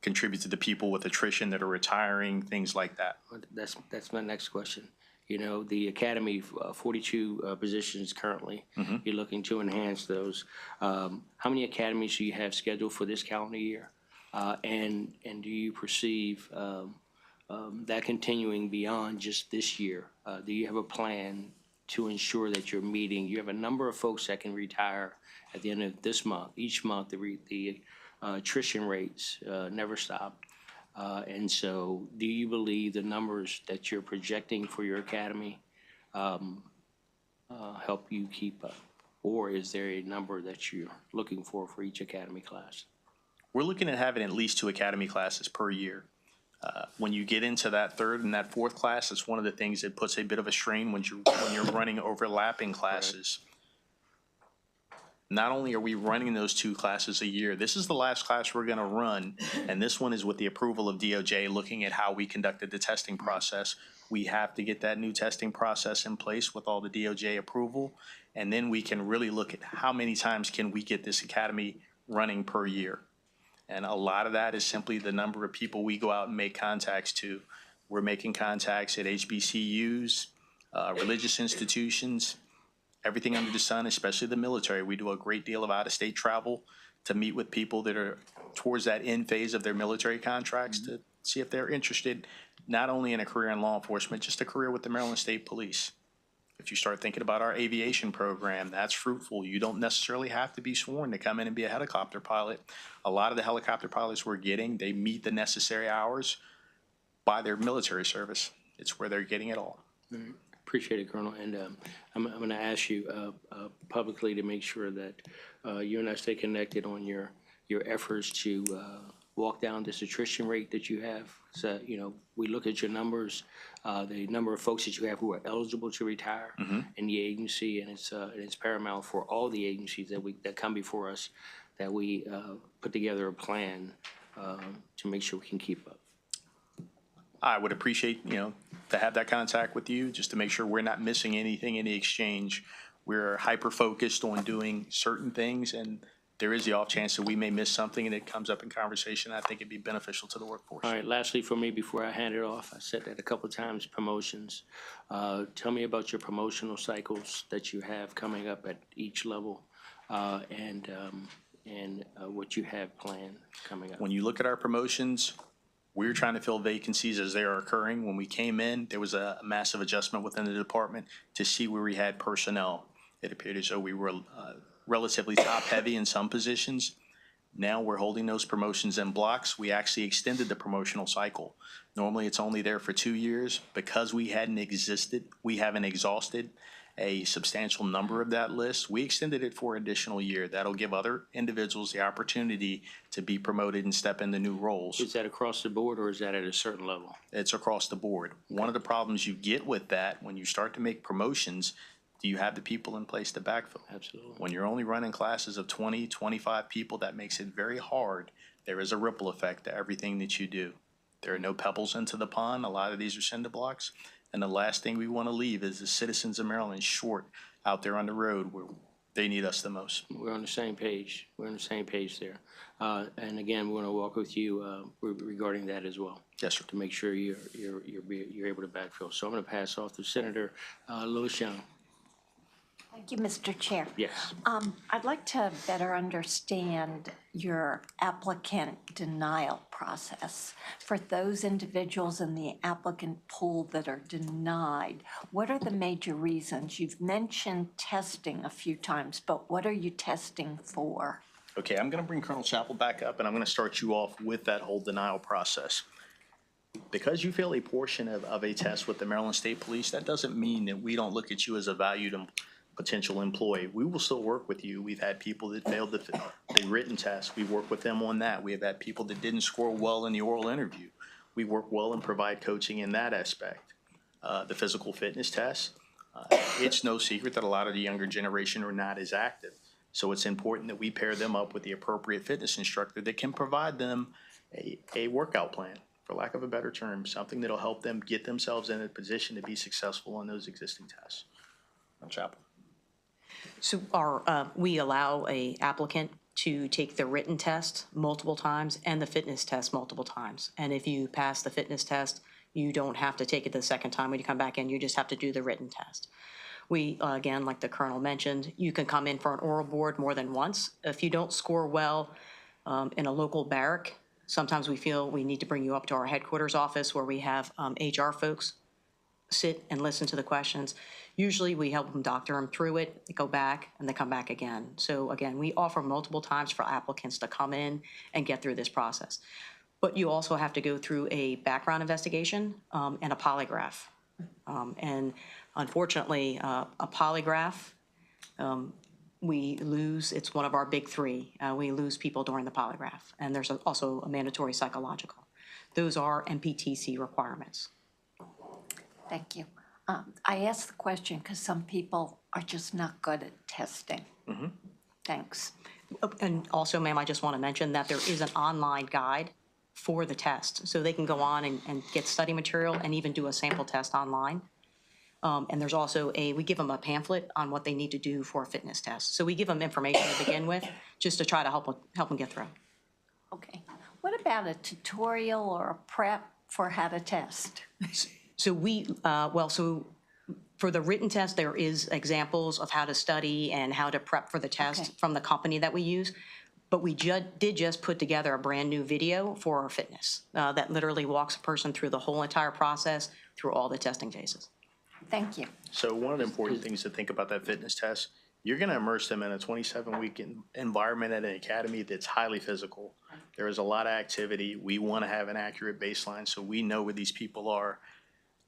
contribute to the people with attrition that are retiring, things like that. That's my next question. You know, the academy, 42 positions currently. You're looking to enhance those. How many academies do you have scheduled for this calendar year? And do you perceive that continuing beyond just this year? Do you have a plan to ensure that you're meeting? You have a number of folks that can retire at the end of this month. Each month, the attrition rates never stop. And so do you believe the numbers that you're projecting for your academy help you keep up? Or is there a number that you're looking for each academy class? We're looking at having at least 2 academy classes per year. When you get into that 3rd and that 4th class, it's one of the things that puts a bit of a strain when you're running overlapping classes. Not only are we running those 2 classes a year, this is the last class we're going to run, and this one is with the approval of DOJ looking at how we conducted the testing process. We have to get that new testing process in place with all the DOJ approval, and then we can really look at how many times can we get this academy running per year. And a lot of that is simply the number of people we go out and make contacts to. We're making contacts at HBCUs, religious institutions, everything under the sun, especially the military. We do a great deal of out-of-state travel to meet with people that are towards that end phase of their military contracts to see if they're interested not only in a career in law enforcement, just a career with the Maryland State Police. If you start thinking about our aviation program, that's fruitful. You don't necessarily have to be sworn to come in and be a helicopter pilot. A lot of the helicopter pilots we're getting, they meet the necessary hours by their military service. It's where they're getting it all. Appreciate it, Colonel. And I'm going to ask you publicly to make sure that you and I stay connected on your efforts to walk down this attrition rate that you have. So, you know, we look at your numbers, the number of folks that you have who are eligible to retire in the agency, and it's paramount for all the agencies that come before us that we put together a plan to make sure we can keep up. I would appreciate, to have that contact with you just to make sure we're not missing anything in the exchange. We're hyper-focused on doing certain things, and there is the off chance that we may miss something and it comes up in conversation. I think it'd be beneficial to the workforce. All right, lastly for me, before I hand it off, I said that a couple of times, promotions. Tell me about your promotional cycles that you have coming up at each level and what you have planned coming up. When you look at our promotions, we're trying to fill vacancies as they are occurring. When we came in, there was a massive adjustment within the department to see where we had personnel. It appeared as though we were relatively top-heavy in some positions. Now we're holding those promotions in blocks. We actually extended the promotional cycle. Normally, it's only there for 2 years. Because we haven't exhausted a substantial number of that list, we extended it for an additional year. That'll give other individuals the opportunity to be promoted and step into new roles. Is that across the board or is that at a certain level? It's across the board. One of the problems you get with that, when you start to make promotions, do you have the people in place to backfill? Absolutely. When you're only running classes of 20, 25 people, that makes it very hard. There is a ripple effect to everything that you do. There are no pebbles into the pond. A lot of these are cinder blocks. And the last thing we want to leave is the citizens of Maryland short out there on the road where they need us the most. We're on the same page. We're on the same page there. And again, we're going to walk with you regarding that as well. Yes, sir. To make sure you're able to backfill. So I'm going to pass off to Senator Lewis Young. Thank you, Mr. Chair. Yes. I'd like to better understand your applicant denial process. For those individuals in the applicant pool that are denied, what are the major reasons? You've mentioned testing a few times, but what are you testing for? Okay, I'm going to bring Colonel Chappell back up, and I'm going to start you off with that whole denial process. Because you fail a portion of a test with the Maryland State Police, that doesn't mean that we don't look at you as a valued potential employee. We will still work with you. We've had people that failed the written test. We work with them on that. We have had people that didn't score well in the oral interview. We work well and provide coaching in that aspect. The physical fitness test, it's no secret that a lot of the younger generation are not as active. So it's important that we pair them up with the appropriate fitness instructor that can provide them a workout plan, for lack of a better term, something that'll help them get themselves in a position to be successful on those existing tests. Chapel. So we allow a applicant to take the written test multiple times and the fitness test multiple times. And if you pass the fitness test, you don't have to take it the second time when you come back in, you just have to do the written test. We, again, like the Colonel mentioned, you can come in for an oral board more than once. If you don't score well in a local barrack, sometimes we feel we need to bring you up to our headquarters office where we have HR folks sit and listen to the questions. Usually we help them doctor them through it, they go back, and they come back again. So again, we offer multiple times for applicants to come in and get through this process. But you also have to go through a background investigation and a polygraph. And unfortunately, a polygraph, we lose, it's one of our big three. We lose people during the polygraph. And there's also a mandatory psychological. Those are MPTC requirements. Thank you. I asked the question because some people are just not good at testing. Thanks. And also, ma'am, I just want to mention that there is an online guide for the test. So they can go on and get study material and even do a sample test online. And there's also we give them a pamphlet on what they need to do for a fitness test. So we give them information to begin with, just to try to help them get through. Okay. What about a tutorial or a prep for how to test? So so for the written test, there is examples of how to study and how to prep for the test Okay. from the company that we use. But we did just put together a brand new video for our fitness that literally walks a person through the whole entire process, through all the testing phases. Thank you. So one of the important things to think about that fitness test, you're going to immerse them in a 27-week environment at an academy that's highly physical. There is a lot of activity. We want to have an accurate baseline so we know where these people are.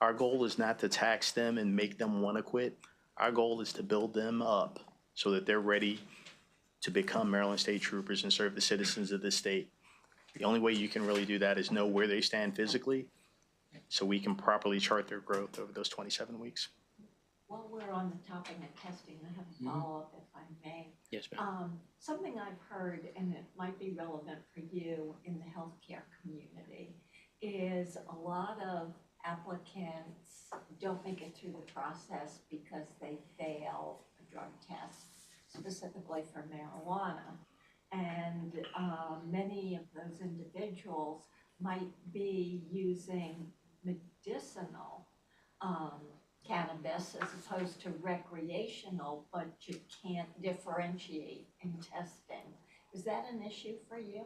Our goal is not to tax them and make them want to quit. Our goal is to build them up so that they're ready to become Maryland State Troopers and serve the citizens of this state. The only way you can really do that is know where they stand physically so we can properly chart their growth over those 27 weeks. While we're on the topic of testing, I have a follow-up if I may. Yes, ma'am. Something I've heard, and it might be relevant for you in the healthcare community, is a lot of applicants don't make it through the process because they fail a drug test, specifically for marijuana. And many of those individuals might be using medicinal cannabis as opposed to recreational, but you can't differentiate in testing. Is that an issue for you?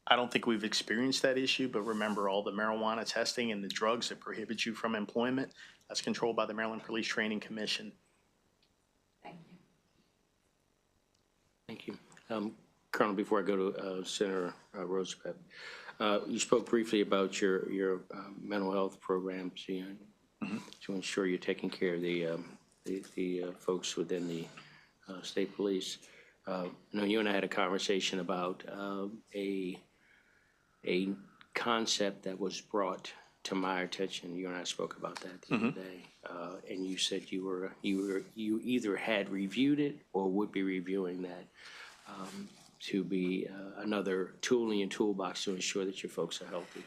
I don't think we've experienced that issue, but remember all the marijuana testing and the drugs that prohibit you from employment, that's controlled by the Maryland Police Training Commission. Thank you. Thank you. Colonel, before I go to Senator Roosevelt, you spoke briefly about your mental health programs, you know, to ensure you're taking care of the folks within the state police. I know you and I had a conversation about a concept that was brought to my attention. You and I spoke about that the other day, and you said you either had reviewed it or would be reviewing that to be another tool in your toolbox to ensure that your folks are healthy.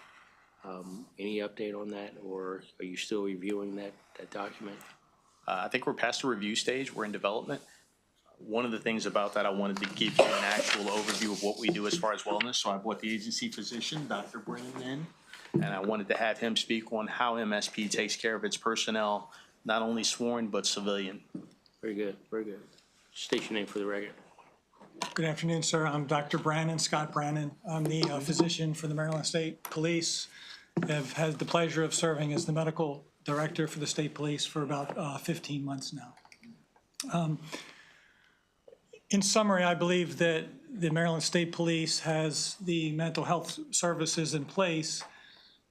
Any update on that, or are you still reviewing that document? I think we're past the review stage. We're in development. One of the things about that, I wanted to give you an actual overview of what we do as far as wellness. So I brought the agency physician, Dr. Brennan, in, and I wanted to have him speak on how MSP takes care of its personnel, not only sworn, but civilian. Very good, very good. State your name for the record. Good afternoon, sir. I'm Dr. Brannon, Scott Brannon. I'm the physician for the Maryland State Police. I've had the pleasure of serving as the medical director for the state police for about 15 months now. In summary, I believe that the Maryland State Police has the mental health services in place,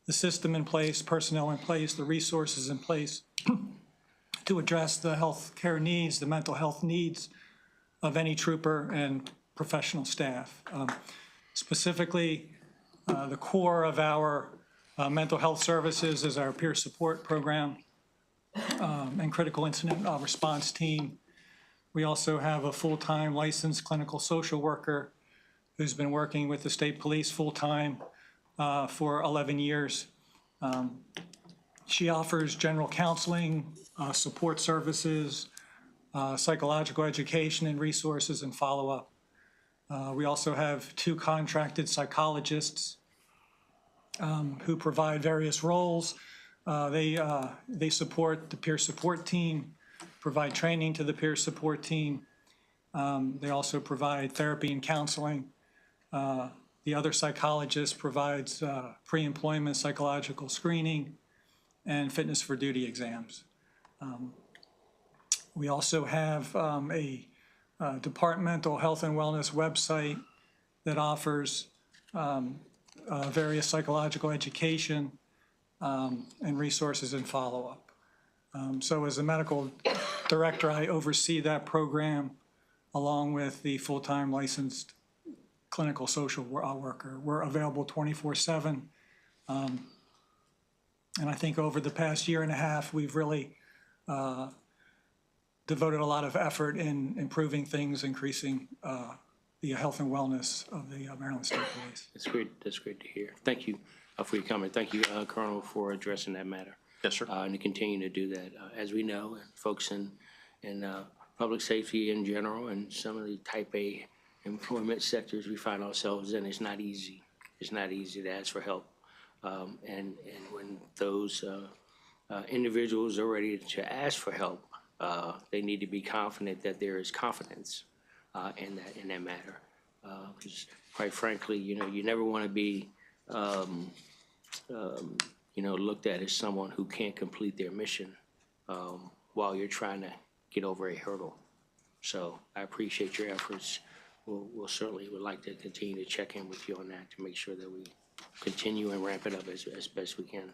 the system in place, personnel in place, the resources in place to address the health care needs, the mental health needs of any trooper and professional staff. Specifically, the core of our mental health services is our peer support program and critical incident response team, We also have a full-time licensed clinical social worker who's been working with the state police full-time for 11 years. She offers general counseling, support services, psychological education and resources and follow-up. We also have 2 contracted psychologists who provide various roles. They support the peer support team, provide training to the peer support team. They also provide therapy and counseling. The other psychologist provides pre-employment psychological screening and fitness for duty exams. We also have a departmental health and wellness website that offers various psychological education and resources and follow-up. So as a medical director, I oversee that program along with the full-time licensed clinical social worker. We're available 24/7. And I think over the past year and a half, we've really devoted a lot of effort in improving things, increasing the health and wellness of the Maryland State Police. That's great. That's great to hear. Thank you for your comment. Thank you, Colonel, for addressing that matter. Yes, sir. And to continue to do that. As we know, and folks in public safety in general and some of the type A employment sectors we find ourselves in, it's not easy. It's not easy to ask for help. And when those individuals are ready to ask for help, they need to be confident that there is confidence in that matter. Because quite frankly, you never want to be looked at as someone who can't complete their mission while you're trying to get over a hurdle. So I appreciate your efforts. We'll certainly would like to continue to check in with you on that to make sure that we continue and ramp it up as best we can,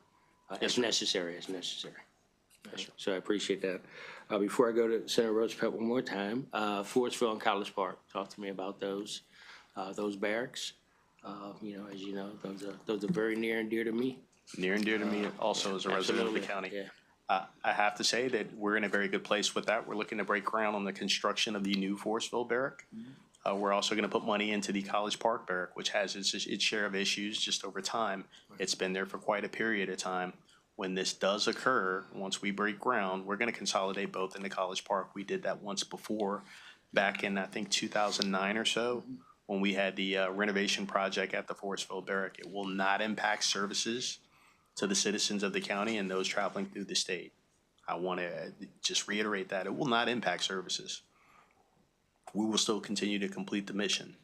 as necessary. So I appreciate that. Before I go to Senator Rosepet one more time, Fordsville and College Park, talk to me about those barracks. As you know, those are very near and dear to me. Near and dear to me also as a resident of the county. Yeah. I have to say that we're in a very good place with that. We're looking to break ground on the construction of the new Forrestville barrack. We're also going to put money into the College Park barrack, which has its share of issues just over time. It's been there for quite a period of time. When this does occur, once we break ground, we're going to consolidate both into College Park. We did that once before, back in, I think, 2009 or so, when we had the renovation project at the Forrestville barrack. It will not impact services to the citizens of the county and those traveling through the state. I want to just reiterate that. It will not impact services. We will still continue to complete the mission.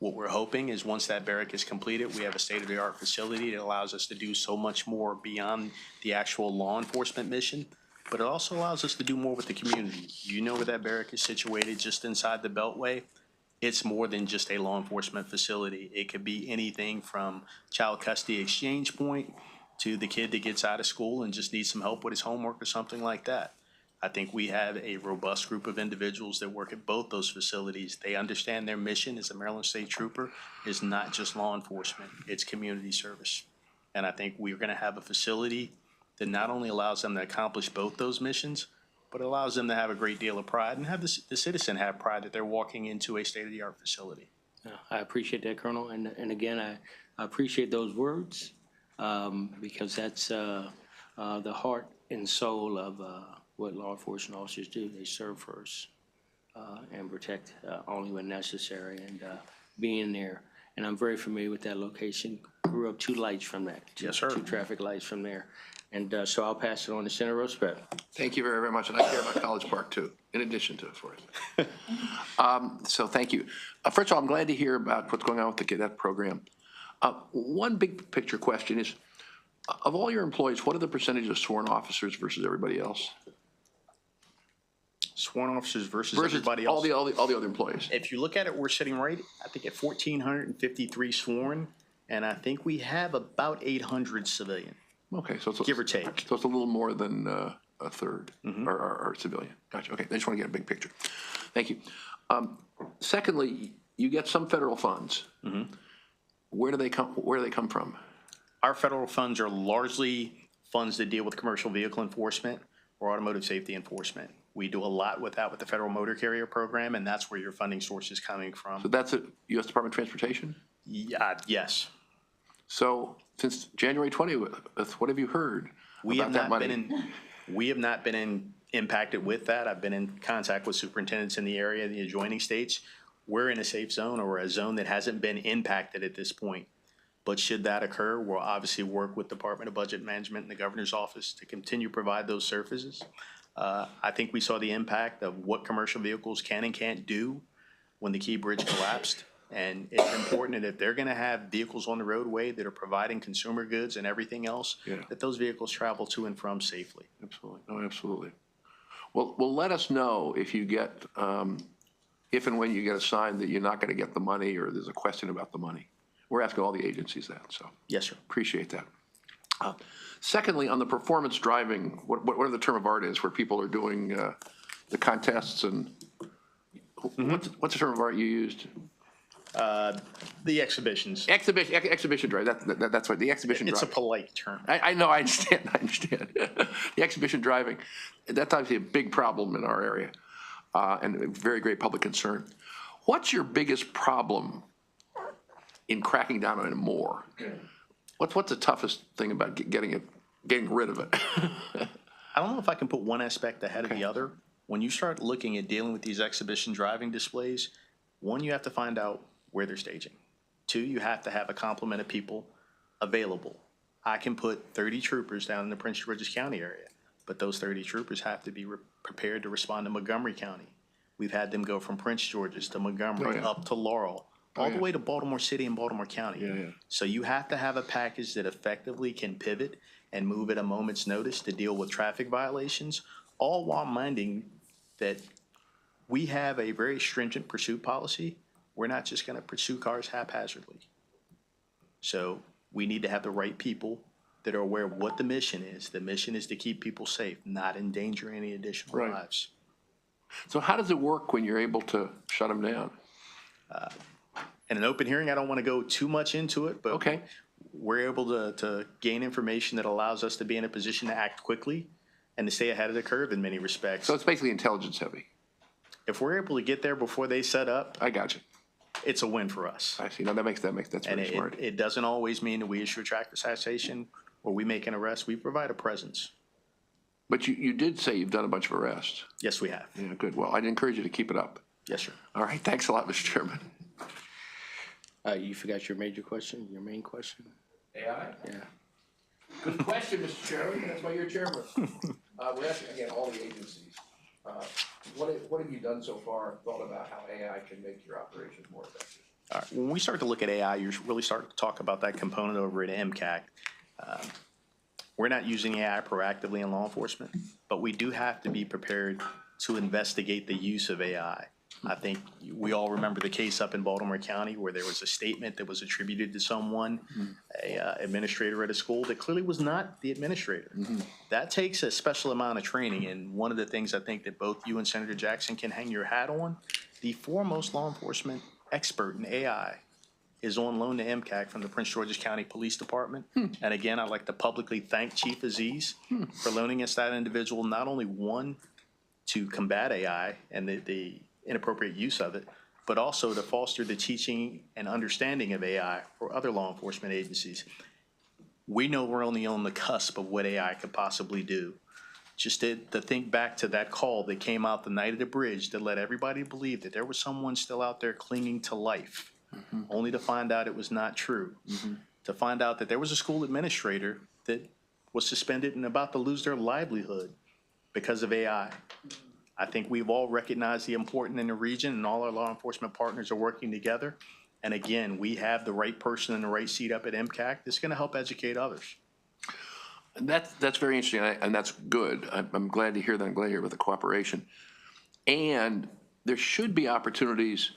What we're hoping is once that barrack is completed, we have a state-of-the-art facility that allows us to do so much more beyond the actual law enforcement mission, but it also allows us to do more with the community. You know where that barrack is situated, just inside the Beltway. It's more than just a law enforcement facility. It could be anything from child custody exchange point to the kid that gets out of school and just needs some help with his homework or something like that. I think we have a robust group of individuals that work at both those facilities. They understand their mission as a Maryland State Trooper is not just law enforcement, it's community service. And I think we're going to have a facility that not only allows them to accomplish both those missions, but allows them to have a great deal of pride and have the citizen have pride that they're walking into a state-of-the-art facility. I appreciate that, Colonel. And again, I appreciate those words because that's the heart and soul of what law enforcement officers do. They serve first and protect only when necessary, and being there. And I'm very familiar with that location. Grew up 2 lights from that. Yes, sir. 2 traffic lights from there. And so I'll pass it on to Senator Rosepet. Thank you very, very much. And I care about College Park too, in addition to it, so thank you. First of all, I'm glad to hear about what's going on with the cadet program. One big picture question is, of all your employees, what are the percentage of sworn officers versus everybody else? Sworn officers versus everybody else. All the other employees. If you look at it, we're sitting right, I think, at 1,453 sworn, and I think we have about 800 civilian. Okay, so it's give or take. So it's a little more than a third are civilian. Gotcha. Okay, I just want to get a big picture. Thank you. Secondly, you get some federal funds. Where do they come from? Our federal funds are largely funds that deal with commercial vehicle enforcement or automotive safety enforcement. We do a lot with that with the Federal Motor Carrier Program, and that's where your funding source is coming from. So that's at U.S. Department of Transportation? Yeah, yes. So since January 20th, what have you heard about that money? We have not been impacted with that. I've been in contact with superintendents in the area, the adjoining states. We're in a safe zone, or a zone that hasn't been impacted at this point. But should that occur, we'll obviously work with Department of Budget Management and the Governor's Office to continue to provide those services. I think we saw the impact of what commercial vehicles can and can't do when the Key Bridge collapsed. And it's important that if they're gonna have vehicles on the roadway that are providing consumer goods and everything else, that those vehicles travel to and from safely. Absolutely. No, absolutely. Well, let us know if you get, if and when you get a sign that you're not going to get the money or there's a question about the money. We're asking all the agencies that, so. Yes, sir. Appreciate that. Secondly, on the performance driving, whatever the term of art is, where people are doing the contests and, what's the term of art you used? The exhibitions. Exhibition drive, that's right, the exhibition driving. It's a polite term. I know, I understand. The exhibition driving, that's obviously a big problem in our area, and a very great public concern. What's your biggest problem in cracking down on it more? What's the toughest thing about getting rid of it? I don't know if I can put one aspect ahead of the other. When you start looking at dealing with these exhibition driving displays, one, you have to find out where they're staging. Two, you have to have a complement of people available. I can put 30 troopers down in the Prince George's County area, but those 30 troopers have to be prepared to respond to Montgomery County. We've had them go from Prince George's to Montgomery, up to Laurel, all the way to Baltimore City and Baltimore County. So you have to have a package that effectively can pivot and move at a moment's notice to deal with traffic violations, all while minding that we have a very stringent pursuit policy. We're not just going to pursue cars haphazardly. So we need to have the right people that are aware of what the mission is. The mission is to keep people safe, not endanger any additional lives. So how does it work when you're able to shut them down? In an open hearing, I don't want to go too much into it, but we're able to gain information that allows us to be in a position to act quickly and to stay ahead of the curve in many respects. So it's basically intelligence heavy. If we're able to get there before they set up, I got you. It's a win for us. I see. No, that's very smart. It doesn't always mean that we issue a traffic citation or we make an arrest. We provide a presence. But you did say you've done a bunch of arrests. Yes, we have. Yeah, good. Well, I'd encourage you to keep it up. Yes, sir. All right. Thanks a lot, Mr. Chairman. You forgot your major question, your main question? AI? Yeah. Good question, Mr. Chairman. That's why you're chairman. We're asking, again, all the agencies. What have you done so far, thought about how AI can make your operations more effective? All right. When we start to look at AI, you really start to talk about that component over at MCAC. We're not using AI proactively in law enforcement, but we do have to be prepared to investigate the use of AI. I think we all remember the case up in Baltimore County where there was a statement that was attributed to someone, a administrator at a school that clearly was not the administrator. That takes a special amount of training, and one of the things I think that both you and Senator Jackson can hang your hat on, the foremost law enforcement expert in AI is on loan to MCAC from the Prince George's County Police Department. And again, I'd like to publicly thank Chief Aziz for loaning us that individual, not only one, to combat AI and the inappropriate use of it, but also to foster the teaching and understanding of AI for other law enforcement agencies. We know we're only on the cusp of what AI could possibly do. Just to think back to that call that came out the night of the bridge that led everybody believe that there was someone still out there clinging to life, only to find out it was not true. To find out that there was a school administrator that was suspended and about to lose their livelihood because of AI. I think we've all recognized the importance in the region, and all our law enforcement partners are working together. And again, we have the right person in the right seat up at MCAC that's going to help educate others. That's very interesting, and that's good. I'm glad to hear that. I'm glad to hear about the cooperation. And there should be opportunities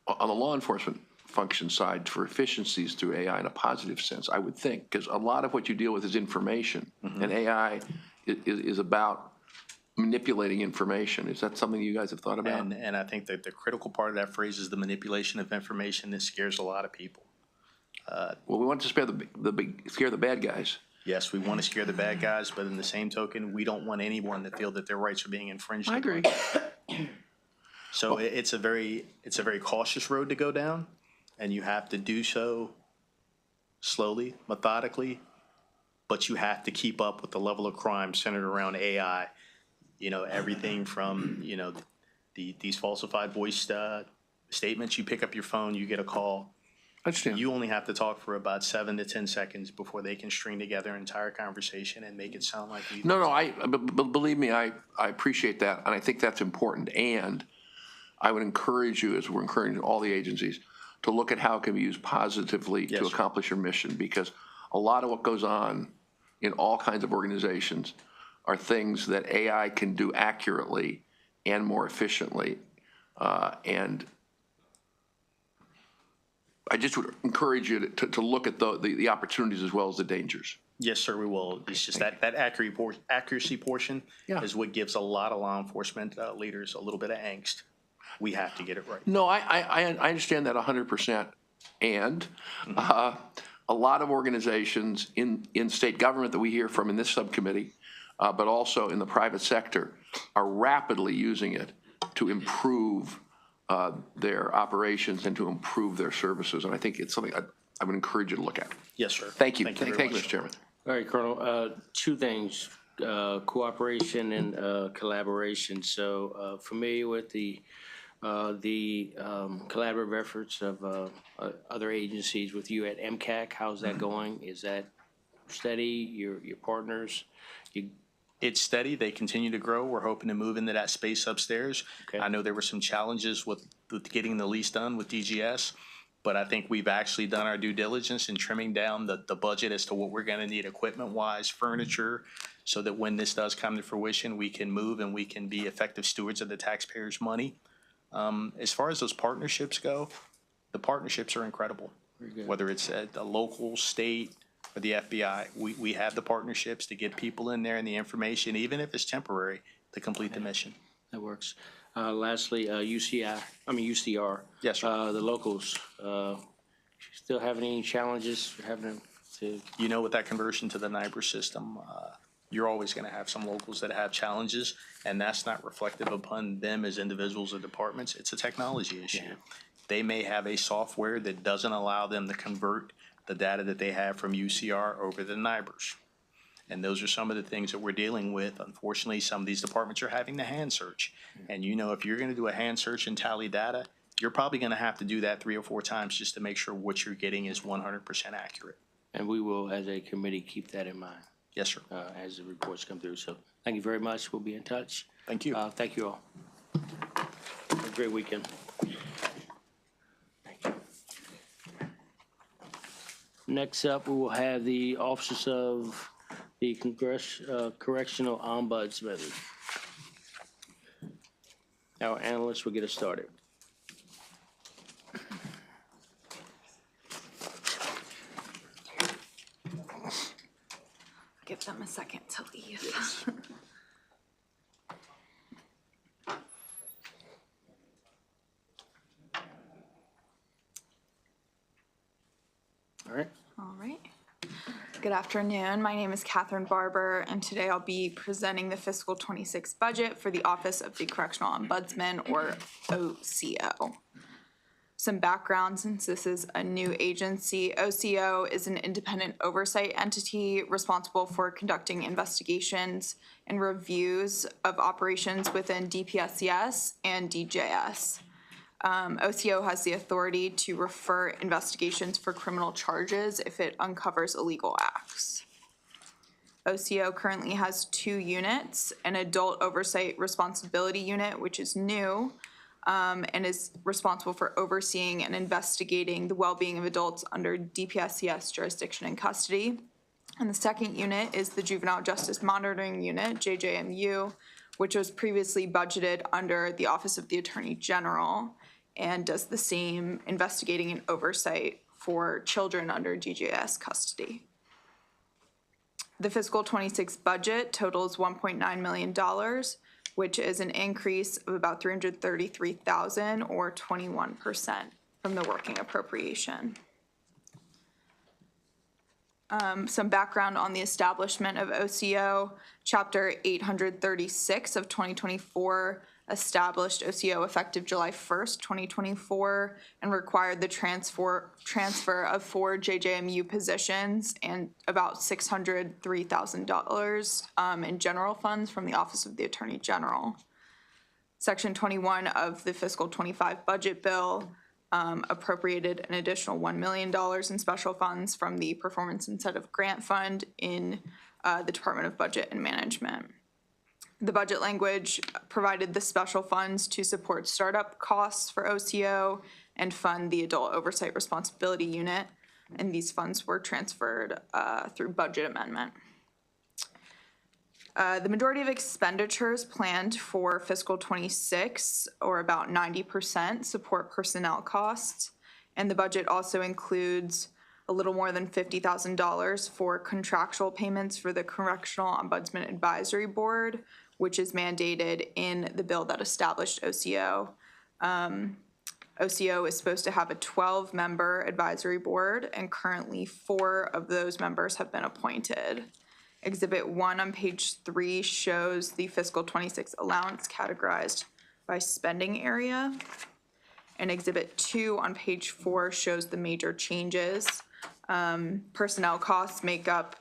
on the law enforcement function side for efficiencies through AI in a positive sense, I would think, because a lot of what you deal with is information, and AI is about manipulating information. Is that something you guys have thought about? And I think that the critical part of that phrase is the manipulation of information that scares a lot of people. Well, we want to scare the bad guys. Yes, we want to scare the bad guys, but in the same token, we don't want anyone to feel that their rights are being infringed. I agree. So it's a very cautious road to go down, and you have to do so slowly, methodically, but you have to keep up with the level of crime centered around AI. You know, everything from, you know, these falsified voice statements. You pick up your phone, you get a call. I understand. You only have to talk for about 7 to 10 seconds before they can string together an entire conversation and make it sound like you. No, believe me, I appreciate that, and I think that's important. And I would encourage you, as we're encouraging all the agencies, to look at how it can be used positively to Yes. accomplish your mission, because a lot of what goes on in all kinds of organizations are things that AI can do accurately and more efficiently. And I just would encourage you to look at the opportunities as well as the dangers. Yes, sir, we will. It's just that accuracy portion Yeah. is what gives a lot of law enforcement leaders a little bit of angst. We have to get it right. No, I understand that 100%. And a lot of organizations in state government that we hear from in this subcommittee, but also in the private sector, are rapidly using it to improve their operations and to improve their services. And I think it's something I would encourage you to look at. Yes, sir. Thank you. Thank you very Thank you, much. Mr. Chairman. All right, Colonel, two things, cooperation and collaboration. So familiar with the collaborative efforts of other agencies with you at MCAC. How's that going? Is that steady? Your partners? It's steady. They continue to grow. We're hoping to move into that space upstairs. Okay. I know there were some challenges with getting the lease done with DGS, but I think we've actually done our due diligence in trimming down the budget as to what we're going to need equipment-wise, furniture, so that when this does come to fruition, we can move and we can be effective stewards of the taxpayers' money. As far as those partnerships go, the partnerships are incredible. Whether it's at the local, state, or the FBI, we have the partnerships to get people in there and the information, even if it's temporary, to complete the mission. That works. Lastly, UCR. Yes, sir. The locals, still having any challenges having to? You know, with that conversion to the NIBR system, you're always going to have some locals that have challenges, and that's not reflective upon them as individuals or departments. It's a technology issue. Yeah. They may have a software that doesn't allow them to convert the data that they have from UCR over to NIBRs. And those are some of the things that we're dealing with. Unfortunately, some of these departments are having to hand search. And you know, if you're going to do a hand search and tally data, you're probably going to have to do that 3 or 4 times just to make sure what you're getting is 100% accurate. And we will, as a committee, keep that in mind Yes, sir. as the reports come through. So thank you very much. We'll be in touch. Thank you. Thank you all. Have a great weekend. Thank you. Next up, we will have the Office of the Correctional Ombudsman. Our analyst will get us started. Give them a second to leave. All right. All right. Good afternoon. My name is Catherine Barber, and today I'll be presenting the fiscal 26 budget for the Office of the Correctional Ombudsman, or OCO. Some background, since this is a new agency. OCO is an independent oversight entity responsible for conducting investigations and reviews of operations within DPSCS and DJS. OCO has the authority to refer investigations for criminal charges if it uncovers illegal acts. OCO currently has 2 units, an adult oversight responsibility unit, which is new, and is responsible for overseeing and investigating the well-being of adults under DPSCS jurisdiction and custody. And the second unit is the Juvenile Justice Monitoring Unit, JJMU, which was previously budgeted under the Office of the Attorney General and does the same investigating and oversight for children under DJS custody. The fiscal 26 budget totals $1.9 million, which is an increase of about $333,000 or 21% from the working appropriation. Some background on the establishment of OCO. Chapter 836 of 2024 established OCO effective July 1st, 2024, and required the transfer of 4 JJMU positions and about $603,000 in general funds from the Office of the Attorney General. Section 21 of the fiscal 25 budget bill appropriated an additional $1 million in special funds from the Performance Incentive Grant Fund in the Department of Budget and Management. The budget language provided the special funds to support startup costs for OCO and fund the Adult Oversight Responsibility Unit, and these funds were transferred through budget amendment. The majority of expenditures planned for fiscal 26, or about 90%, support personnel costs, and the budget also includes a little more than $50,000 for contractual payments for the Correctional Ombudsman Advisory Board, which is mandated in the bill that established OCO. OCO is supposed to have a 12-member advisory board, and currently 4 of those members have been appointed. Exhibit 1 on page 3 shows the fiscal 26 allowance categorized by spending area. And Exhibit 2 on page 4 shows the major changes. Personnel costs make up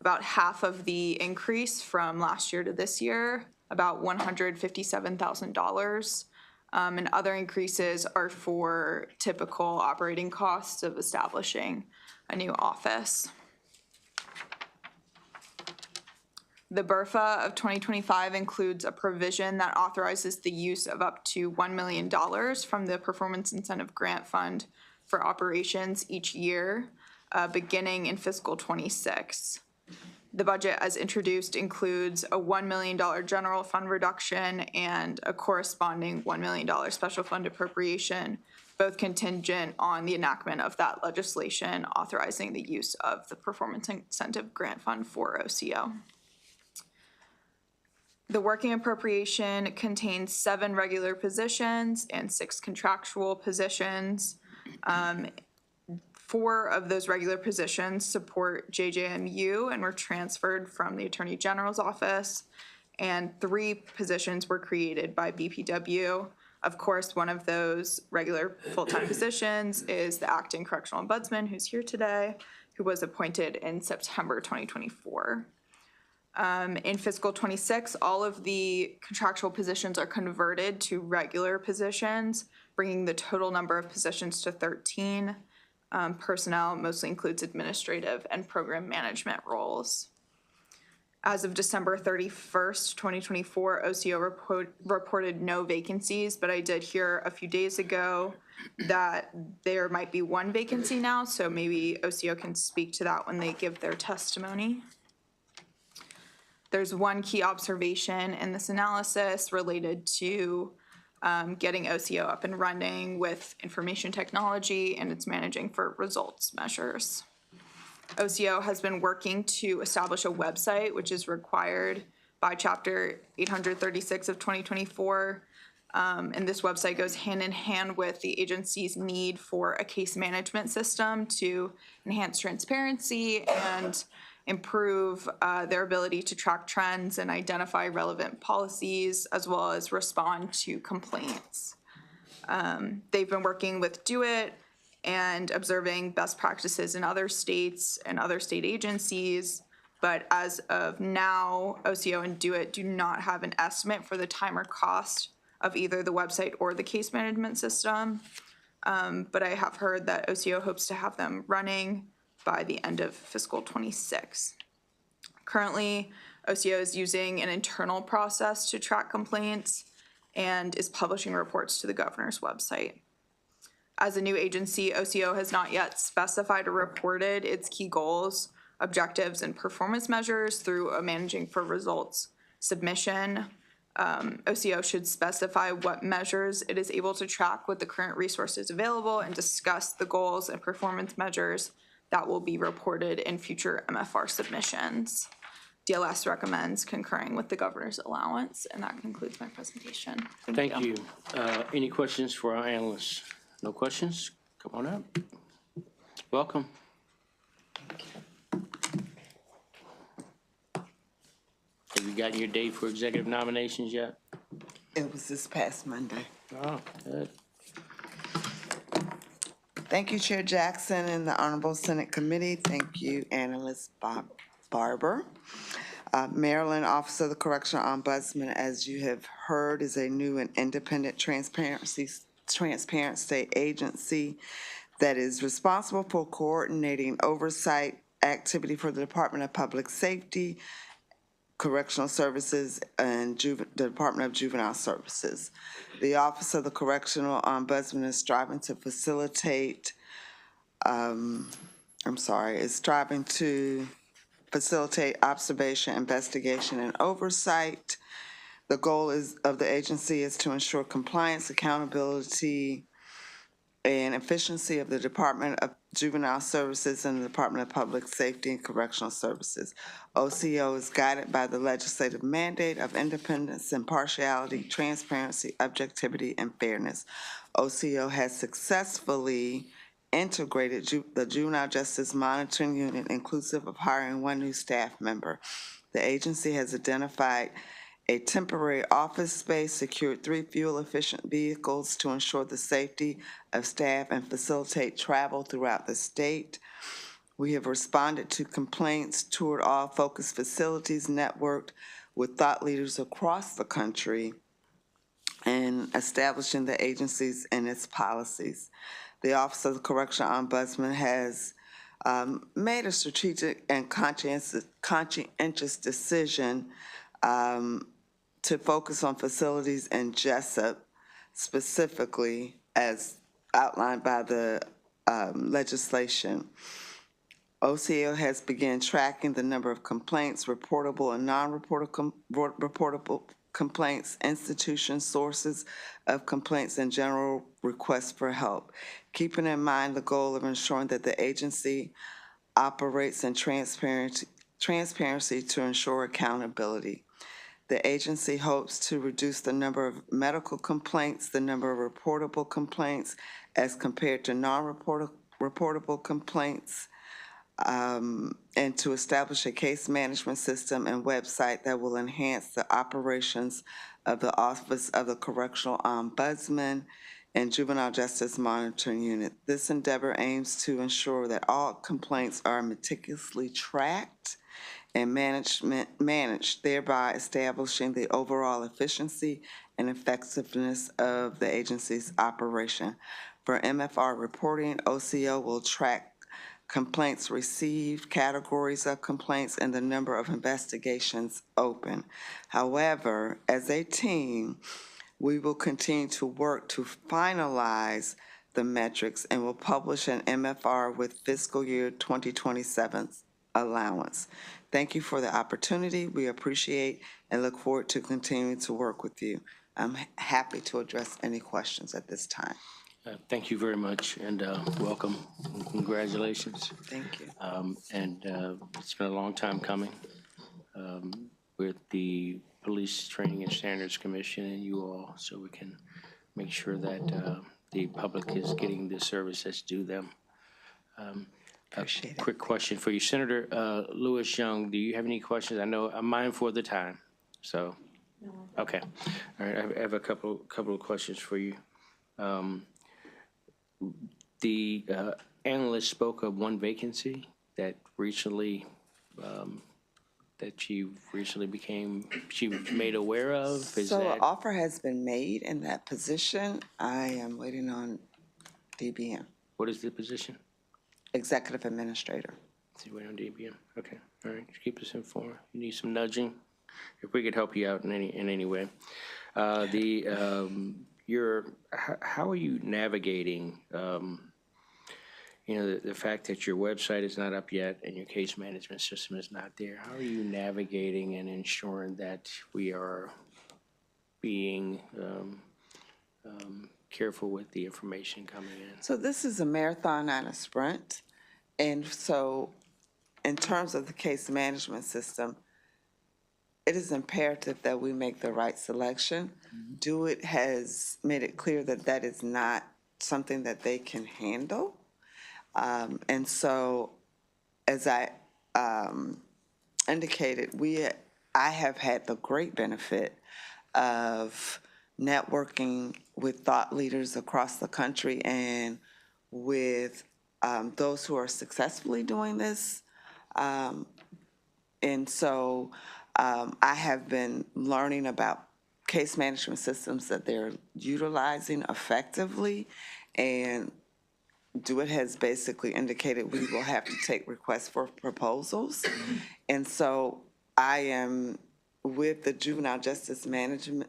about half of the increase from last year to this year, about $157,000. And other increases are for typical operating costs of establishing a new office. The BRFA of 2025 includes a provision that authorizes the use of up to $1 million from the Performance Incentive Grant Fund for operations each year, beginning in fiscal 26. The budget as introduced includes a $1 million general fund reduction and a corresponding $1 million special fund appropriation, both contingent on the enactment of that legislation authorizing the use of the Performance Incentive Grant Fund for OCO. The working appropriation contains 7 regular positions and 6 contractual positions. 4 of those regular positions support JJMU and were transferred from the Attorney General's office, and 3 positions were created by BPW. Of course, one of those regular full-time positions is the Acting Correctional Ombudsman, who's here today, who was appointed in September 2024. In fiscal 26, all of the contractual positions are converted to regular positions, bringing the total number of positions to 13. Personnel mostly includes administrative and program management roles. As of December 31st, 2024, OCO reported no vacancies, but I did hear a few days ago that there might be 1 vacancy now, so maybe OCO can speak to that when they give their testimony. There's 1 key observation in this analysis related to getting OCO up and running with information technology, and it's managing for results measures. OCO has been working to establish a website, which is required by Chapter 836 of 2024. And this website goes hand in hand with the agency's need for a case management system to enhance transparency and improve their ability to track trends and identify relevant policies, as well as respond to complaints. They've been working with DoIT and observing best practices in other states and other state agencies, but as of now, OCO and DoIT do not have an estimate for the time or cost of either the website or the case management system. But I have heard that OCO hopes to have them running by the end of fiscal 26. Currently, OCO is using an internal process to track complaints and is publishing reports to the governor's website. As a new agency, OCO has not yet specified or reported its key goals, objectives, and performance measures through a managing for results submission. OCO should specify what measures it is able to track with the current resources available and discuss the goals and performance measures that will be reported in future MFR submissions. DLS recommends concurring with the governor's allowance, and that concludes my presentation. Thank you. Any questions for our analysts? No questions? Come on up. Welcome. you gotten your date for executive nominations yet? It was this past Monday. Oh, good. Thank you, Chair Jackson and the Honorable Senate Committee. Thank you, Analyst Bob Barber. Maryland Office of the Correctional Ombudsman, as you have heard, is a new and independent transparent state agency that is responsible for coordinating oversight activity for the Department of Public Safety, Correctional Services, and the Department of Juvenile Services. The Office of the Correctional Ombudsman is striving to facilitate observation, investigation, and oversight. The goal of the agency is to ensure compliance, accountability, and efficiency of the Department of Juvenile Services and the Department of Public Safety and Correctional Services. OCO is guided by the legislative mandate of independence, impartiality, transparency, objectivity, and fairness. OCO has successfully integrated the Juvenile Justice Monitoring Unit, inclusive of hiring one new staff member. The agency has identified a temporary office space, secured 3 fuel-efficient vehicles to ensure the safety of staff and facilitate travel throughout the state. We have responded to complaints, toured all focused facilities, networked with thought leaders across the country, and establishing the agencies and its policies. The Office of the Correctional Ombudsman has made a strategic and conscientious decision to focus on facilities in Jessup specifically as outlined by the legislation. OCO has begun tracking the number of complaints, reportable and non-reportable complaints, institution sources of complaints, and general requests for help, keeping in mind the goal of ensuring that the agency operates in transparency to ensure accountability. The agency hopes to reduce the number of medical complaints, the number of reportable complaints as compared to non-reportable complaints, and to establish a case management system and website that will enhance the operations of the Office of the Correctional Ombudsman and Juvenile Justice Monitoring Unit. This endeavor aims to ensure that all complaints are meticulously tracked and managed, thereby establishing the overall efficiency and effectiveness of the agency's operation. For MFR reporting, OCO will track complaints received, categories of complaints, and the number of investigations open. However, as a team, we will continue to work to finalize the metrics and will publish an MFR with fiscal year 2027's allowance. Thank you for the opportunity. We appreciate and look forward to continuing to work with you. I'm happy to address any questions at this time. Thank you very much, and welcome, and congratulations. Thank you. It's been a long time coming with the Police Training and Standards Commission and you all, so we can make sure that the public is getting the service that's due them. Appreciate it. Quick question for you, Senator Lewis Young. Do you have any questions? I know I'm mindful of the time, so. No. Okay. All right. I have a couple of questions for you. The analyst spoke of one vacancy that recently she was made aware of. So an offer has been made in that position. I am waiting on DBM. What is the position? Executive Administrator. So wait on DBM. Okay. All right. Just keep us informed. You need some nudging. If we could help you out in any way. How are you navigating? The fact that your website is not up yet and your case management system is not there. How are you navigating and ensuring that we are being careful with the information coming in? So this is a marathon, not a sprint. And so in terms of the case management system, it is imperative that we make the right selection. DoIT has made it clear that that is not something that they can handle. And so, as I indicated, I have had the great benefit of networking with thought leaders across the country and with those who are successfully doing this. And so I have been learning about case management systems that they're utilizing effectively. And DeWitt has basically indicated we will have to take requests for proposals. And so I am with the Juvenile Justice Monitoring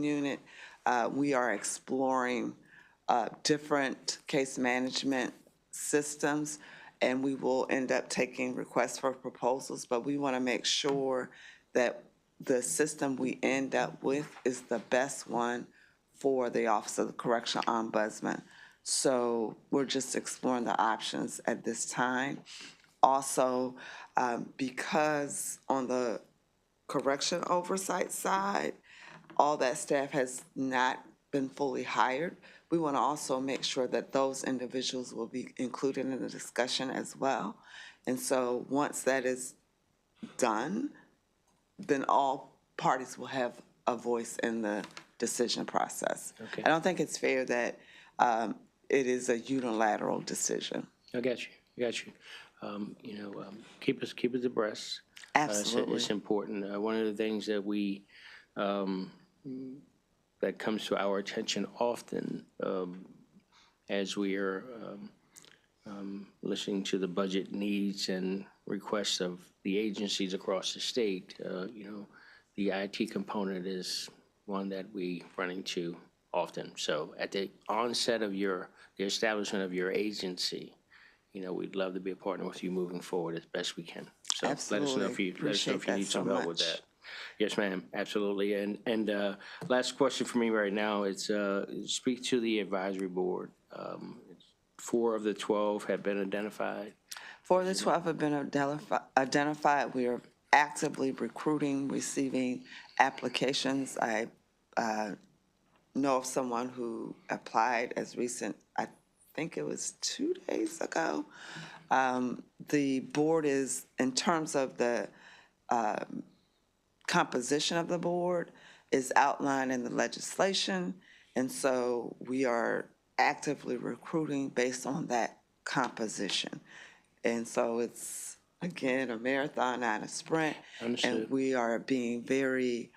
Unit. We are exploring different case management systems, and we will end up taking requests for proposals, but we want to make sure that the system we end up with is the best one for the Office of the Correctional Ombudsman. So we're just exploring the options at this time. Also, because on the correction oversight side, all that staff has not been fully hired, we want to also make sure that those individuals will be included in the discussion as well. And so once that is done, then all parties will have a voice in the decision process. Okay. I don't think it's fair that it is a unilateral decision. I got you. Keep us abreast. Absolutely. It's important. One of the things that we that comes to our attention often as we are listening to the budget needs and requests of the agencies across the state, the IT component is one that we run into often. So at the onset of the establishment of your agency, we'd love to be a partner with you moving forward as best we can. So Absolutely. let us know if you Appreciate that need some so help with much. that. Yes, ma'am, absolutely. And last question for me right now is speak to the advisory board. 4 of the 12 have been identified. 4 of the 12 have been identified. We are actively recruiting, receiving applications. I know of someone who applied as recent, I think it was 2 days ago. The board is, in terms of the composition of the board, is outlined in the legislation, and so we are actively recruiting based on that composition. And so it's, again, a marathon, not a sprint. Understood. And we are being very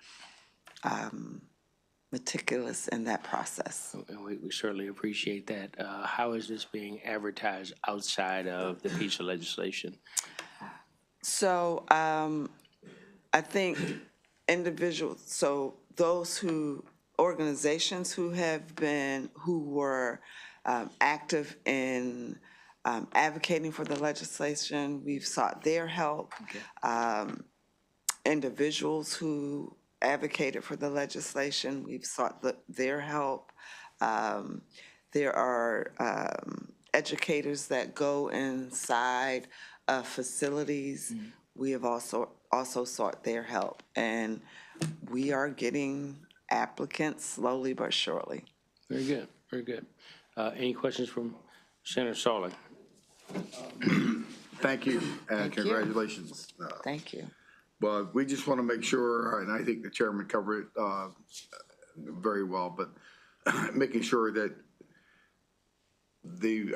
meticulous in that process. We certainly appreciate that. How is this being advertised outside of the piece of legislation? So I think individuals, so those organizations who were active in advocating for the legislation, we've sought their help. Okay. Individuals who advocated for the legislation, we've sought their help. There are educators that go inside facilities. We have also sought their help, and we are getting applicants slowly but surely. Very good, very good. Any questions from Senator Salling? Thank you, and congratulations. Thank you. But we just want to make sure, and I think the chairman covered it very well, but making sure that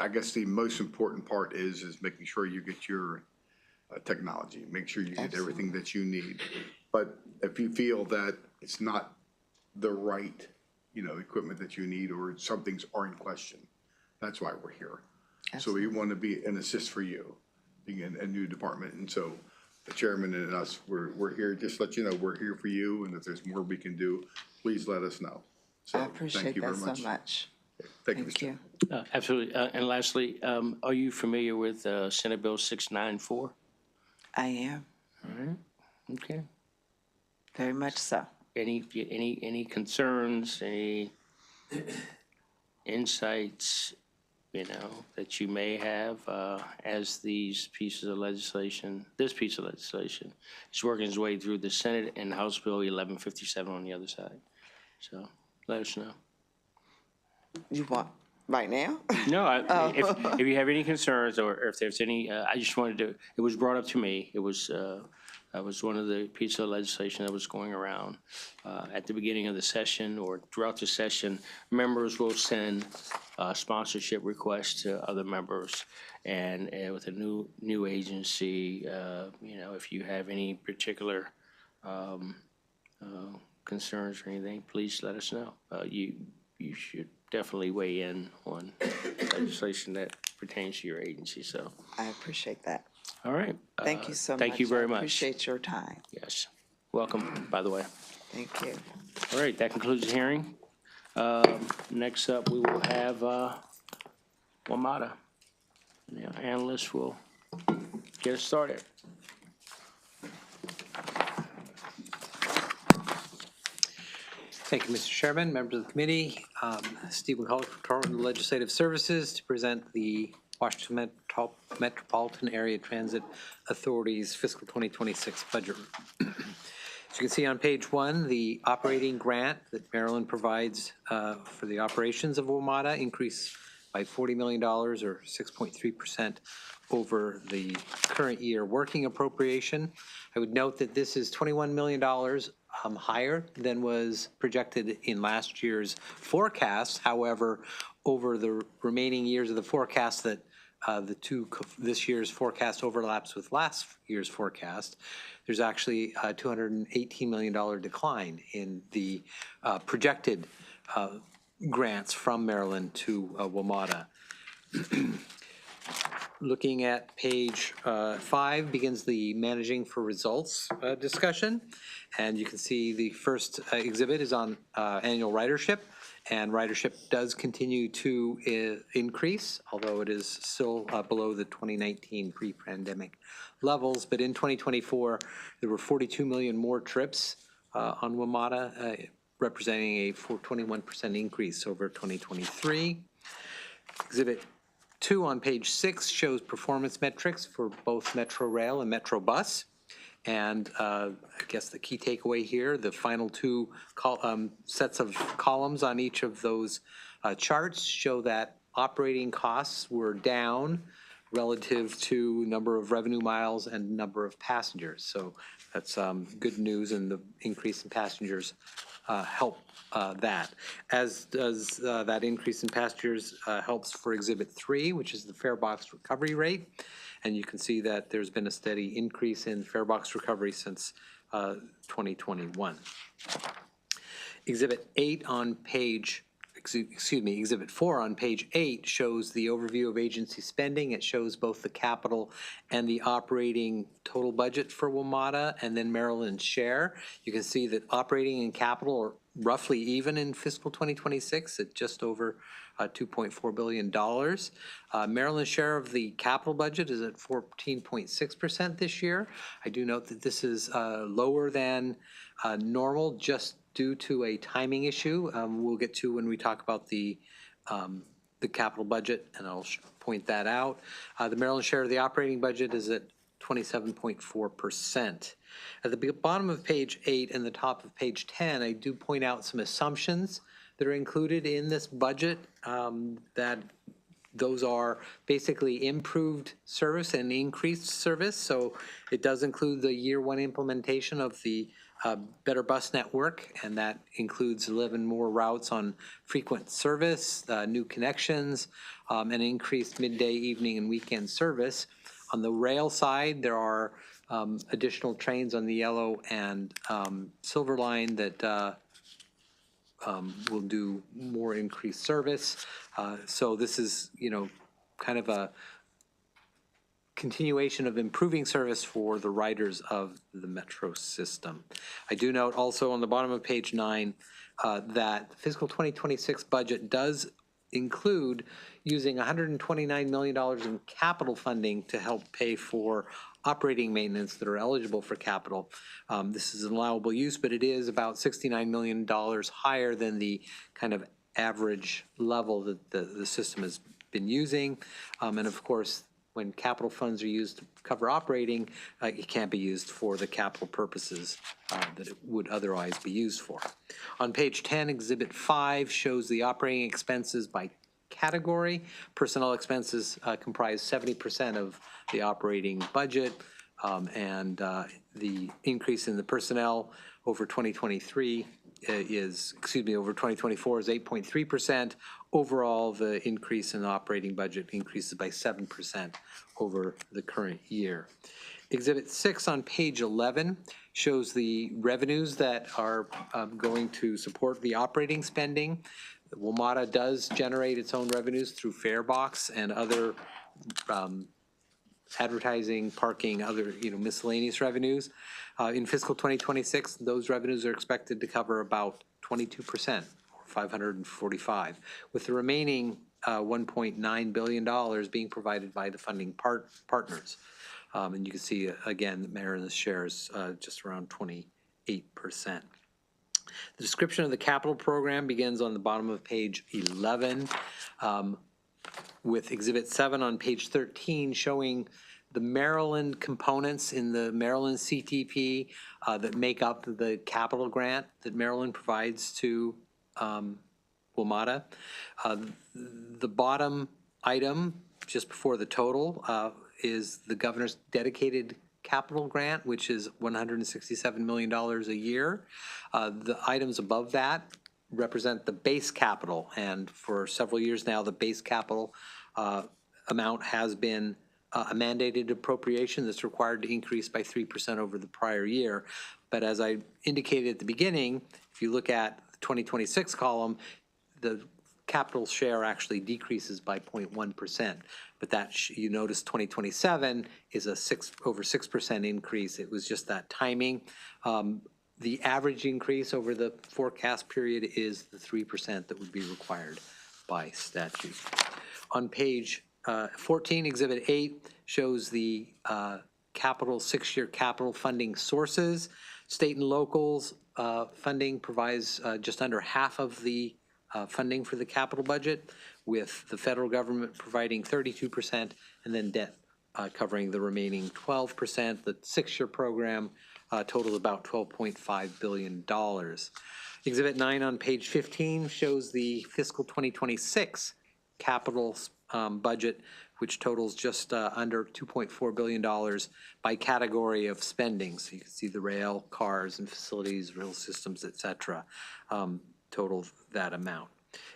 I guess the most important part is making sure you get your technology, make sure you get everything that you need. But if you feel that it's not the right, equipment that you need, or some things are in question, that's why we're here. So we want to be an assist for you, being a new department. And so the chairman and us, we're here, just to let you know, we're here for you. And if there's more we can do, please let us know. So I appreciate that so much. Thank you, Mr. Thank you. Absolutely. And lastly, are you familiar with Senate Bill 694? I am, All right. Okay. very much so. Any concerns, any insights, that you may have as this piece of legislation is working its way through the Senate and House Bill 1157 on the other side? So let us know. You want, right now? No, if you have any concerns or if there's any, I just wanted to, it was brought up to me. It was was one of the pieces of legislation that was going around. At the beginning of the session or throughout the session, members will send sponsorship requests to other members. And with a new agency, if you have any particular concerns or anything, please let us know. You should definitely weigh in on legislation that pertains to your agency, so. I appreciate that. All right. Thank you so much. Thank you very much. I appreciate your time. Yes. Welcome, by the way. Thank you. All right, that concludes the hearing. Next up, we will have WMATA. The analyst will get us started. Thank you, Mr. Chairman, members of the committee. Stephen Cullen from Department of Legislative Services to present the Washington Metropolitan Area Transit Authority's fiscal 2026 budget. As you can see on page 1, the operating grant that Maryland provides for the operations of WMATA increased by $40 million or 6.3% over the current year working appropriation. I would note that this is $21 million higher than was projected in last year's forecast. However, over the remaining years of the forecast that this year's forecast overlaps with last year's forecast, there's actually a $218 million decline in the projected grants from Maryland to WMATA. Looking at page 5 begins the managing for results discussion. And you can see the first exhibit is on annual ridership. And ridership does continue to increase, although it is still below the 2019 pre-pandemic levels. But in 2024, there were 42 million more trips on WMATA, representing a 21% increase over 2023. Exhibit 2 on page 6 shows performance metrics for both Metro Rail and Metro Bus. And I guess the key takeaway here, the final 2 sets of columns on each of those charts show that operating costs were down relative to number of revenue miles and number of passengers. So that's good news, and the increase in passengers help that. As does that increase in passengers helps for Exhibit 3, which is the fare box recovery rate. And you can see that there's been a steady increase in fare box recovery since 2021. Exhibit 4 on page 8 shows the overview of agency spending. It shows both the capital and the operating total budget for WMATA and then Maryland's share. You can see that operating and capital are roughly even in fiscal 2026 at just over $2.4 billion. Maryland's share of the capital budget is at 14.6% this year. I do note that this is lower than normal just due to a timing issue we'll get to when we talk about the capital budget, and I'll point that out. The Maryland share of the operating budget is at 27.4%. At the bottom of page 8 and the top of page 10, I do point out some assumptions that are included in this budget, that those are basically improved service and increased service. So it does include the year 1 implementation of the Better Bus Network, and that includes 11 more routes on frequent service, new connections, and increased midday, evening, and weekend service. On the rail side, there are additional trains on the Yellow and Silver Line that will do more increased service. So this is, kind of a continuation of improving service for the riders of the metro system. I do note also on the bottom of page 9 that the fiscal 2026 budget does include using $129 million in capital funding to help pay for operating maintenance that are eligible for capital. This is an allowable use, but it is about $69 million higher than the kind of average level that the system has been using. And of course, when capital funds are used to cover operating, it can't be used for the capital purposes that it would otherwise be used for. On page 10, Exhibit 5 shows the operating expenses by category. Personnel expenses comprise 70% of the operating budget. And the increase in the personnel over 2023 over 2024 is 8.3%. Overall, the increase in the operating budget increases by 7% over the current year. Exhibit 6 on page 11 shows the revenues that are going to support the operating spending. WMATA does generate its own revenues through Farebox and other advertising, parking, other miscellaneous revenues. In fiscal 2026, those revenues are expected to cover about 22%, or 545, with the remaining $1.9 billion being provided by the funding partners. And you can see, again, that Maryland's share is just around 28%. The description of the capital program begins on the bottom of page 11, with Exhibit 7 on page 13 showing the Maryland components in the Maryland CTP that make up the capital grant that Maryland provides to WMATA. The bottom item, just before the total, is the governor's dedicated capital grant, which is $167 million a year. The items above that represent the base capital, and for several years now, the base capital amount has been a mandated appropriation that's required to increase by 3% over the prior year. But as I indicated at the beginning, if you look at the 2026 column, the capital share actually decreases by 0.1%. But that, you notice 2027 is a over 6% increase. It was just that timing. The average increase over the forecast period is the 3% that would be required by statute. On page 14, Exhibit 8 shows the capital, 6-year capital funding sources. State and locals funding provides just under half of the funding for the capital budget, with the federal government providing 32% and then debt covering the remaining 12%. The 6-year program totals about $12.5 billion. Exhibit 9 on page 15 shows the fiscal 2026 capital budget, which totals just under $2.4 billion by category of spending. So you can see the rail, cars and facilities, rail systems, et cetera, total that amount.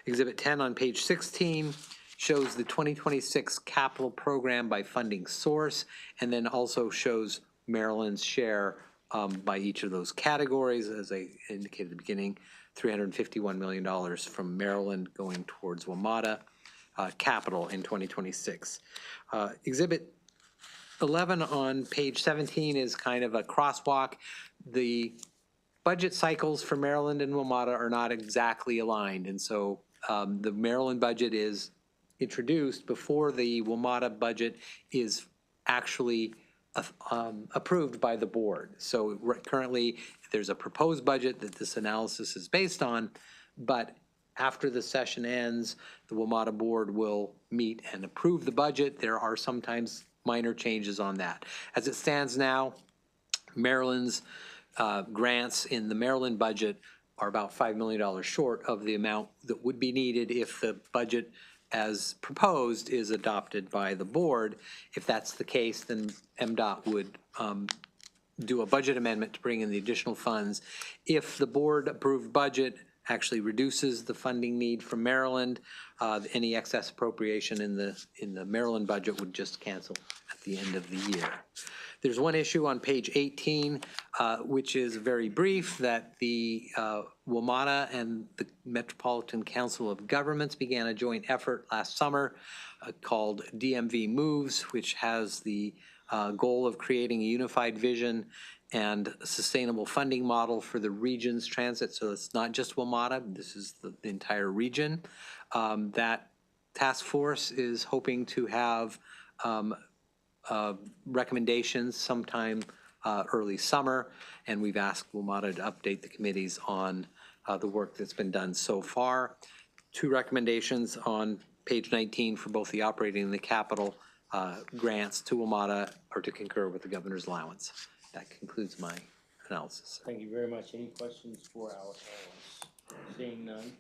Exhibit 10 on page 16 shows the 2026 capital program by funding source, and then also shows Maryland's share by each of those categories. As I indicated at the beginning, $351 million from Maryland going towards WMATA capital in 2026. Exhibit 11 on page 17 is kind of a crosswalk. The budget cycles for Maryland and WMATA are not exactly aligned, and so the Maryland budget is introduced before the WMATA budget is actually approved by the board. So currently, there's a proposed budget that this analysis is based on, but after the session ends, the WMATA board will meet and approve the budget. There are sometimes minor changes on that. As it stands now, Maryland's grants in the Maryland budget are about $5 million short of the amount that would be needed if the budget as proposed is adopted by the board. If that's the case, then MDOT would do a budget amendment to bring in the additional funds. If the board approved budget actually reduces the funding need from Maryland, any excess appropriation in the Maryland budget would just cancel at the end of the year. There's one issue on page 18, which is very brief, that the WMATA and the Metropolitan Council of Governments began a joint effort last summer called DMV Moves, which has the goal of creating a unified vision and a sustainable funding model for the region's transit. So it's not just WMATA, this is the entire region. That task force is hoping to have recommendations sometime early summer, and we've asked WMATA to update the committees on the work that's been done so far. 2 recommendations on page 19 for both the operating and the capital grants to WMATA are to concur with the governor's allowance. That concludes my analysis. Thank you very much. Any questions for our panelists? Seeing none.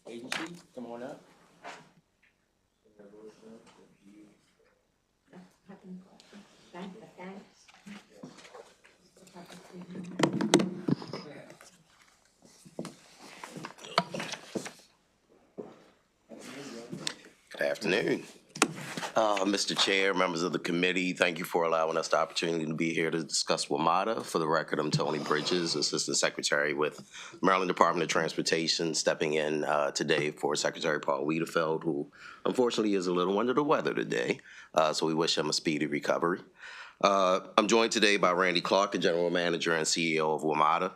Agency, come on up. Good afternoon. Mr. Chair, members of the committee, thank you for allowing us the opportunity to be here to discuss WMATA. For the record, I'm Tony Bridges, Assistant Secretary with Maryland Department of Transportation, stepping in today for Secretary Paul Wiedefeld, who unfortunately is a little under the weather today, so we wish him a speedy recovery. I'm joined today by Randy Clark, the General Manager and CEO of WMATA.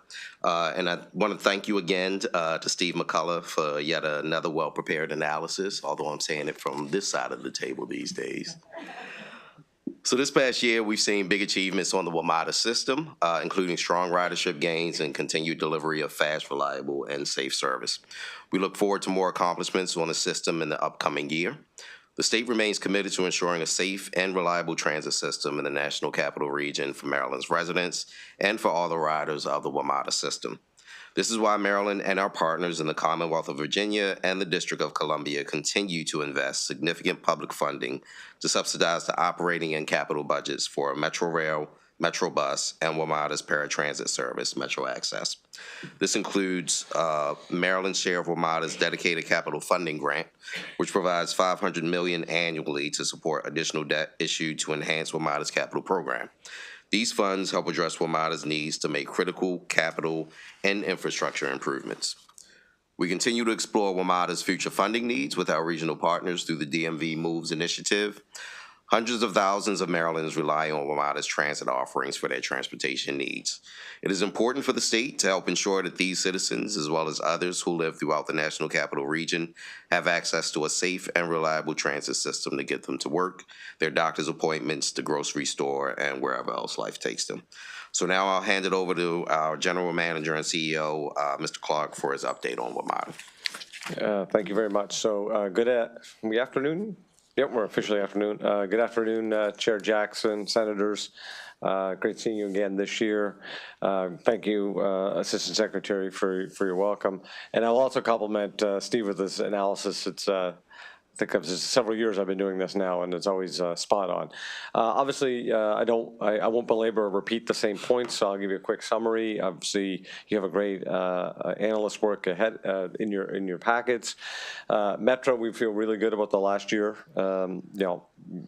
And I want to thank you again to Steve McCullough for yet another well-prepared analysis, although I'm saying it from this side of the table these days. So this past year, we've seen big achievements on the WMATA system, including strong ridership gains and continued delivery of fast, reliable, and safe service. We look forward to more accomplishments on the system in the upcoming year. The state remains committed to ensuring a safe and reliable transit system in the National Capital Region for Maryland's residents and for all the riders of the WMATA system. This is why Maryland and our partners in the Commonwealth of Virginia and the District of Columbia continue to invest significant public funding to subsidize the operating and capital budgets for Metro Rail, Metro Bus, and WMATA's paratransit service, Metro Access. This includes Maryland's share of WMATA's dedicated capital funding grant, which provides $500 million annually to support additional debt issued to enhance WMATA's capital program. These funds help address WMATA's needs to make critical capital and infrastructure improvements. We continue to explore WMATA's future funding needs with our regional partners through the DMV Moves initiative. Hundreds of thousands of Marylanders rely on WMATA's transit offerings for their transportation needs. It is important for the state to help ensure that these citizens, as well as others who live throughout the National Capital Region, have access to a safe and reliable transit system to get them to work, their doctor's appointments, the grocery store, and wherever else life takes them. So now I'll hand it over to our General Manager and CEO, Mr. Clark, for his update on WMATA. Thank you very much. So good afternoon. Yep, we're officially afternoon. Good afternoon, Chair Jackson, Senators. Great seeing you again this year. Thank you, Assistant Secretary, for your welcome. And I'll also compliment Steve with this analysis. It's I think of several years I've been doing this now, and it's always spot on. Obviously, I won't belabor or repeat the same points, so I'll give you a quick summary. Obviously, you have a great analyst work ahead in your packets. Metro, we feel really good about the last year.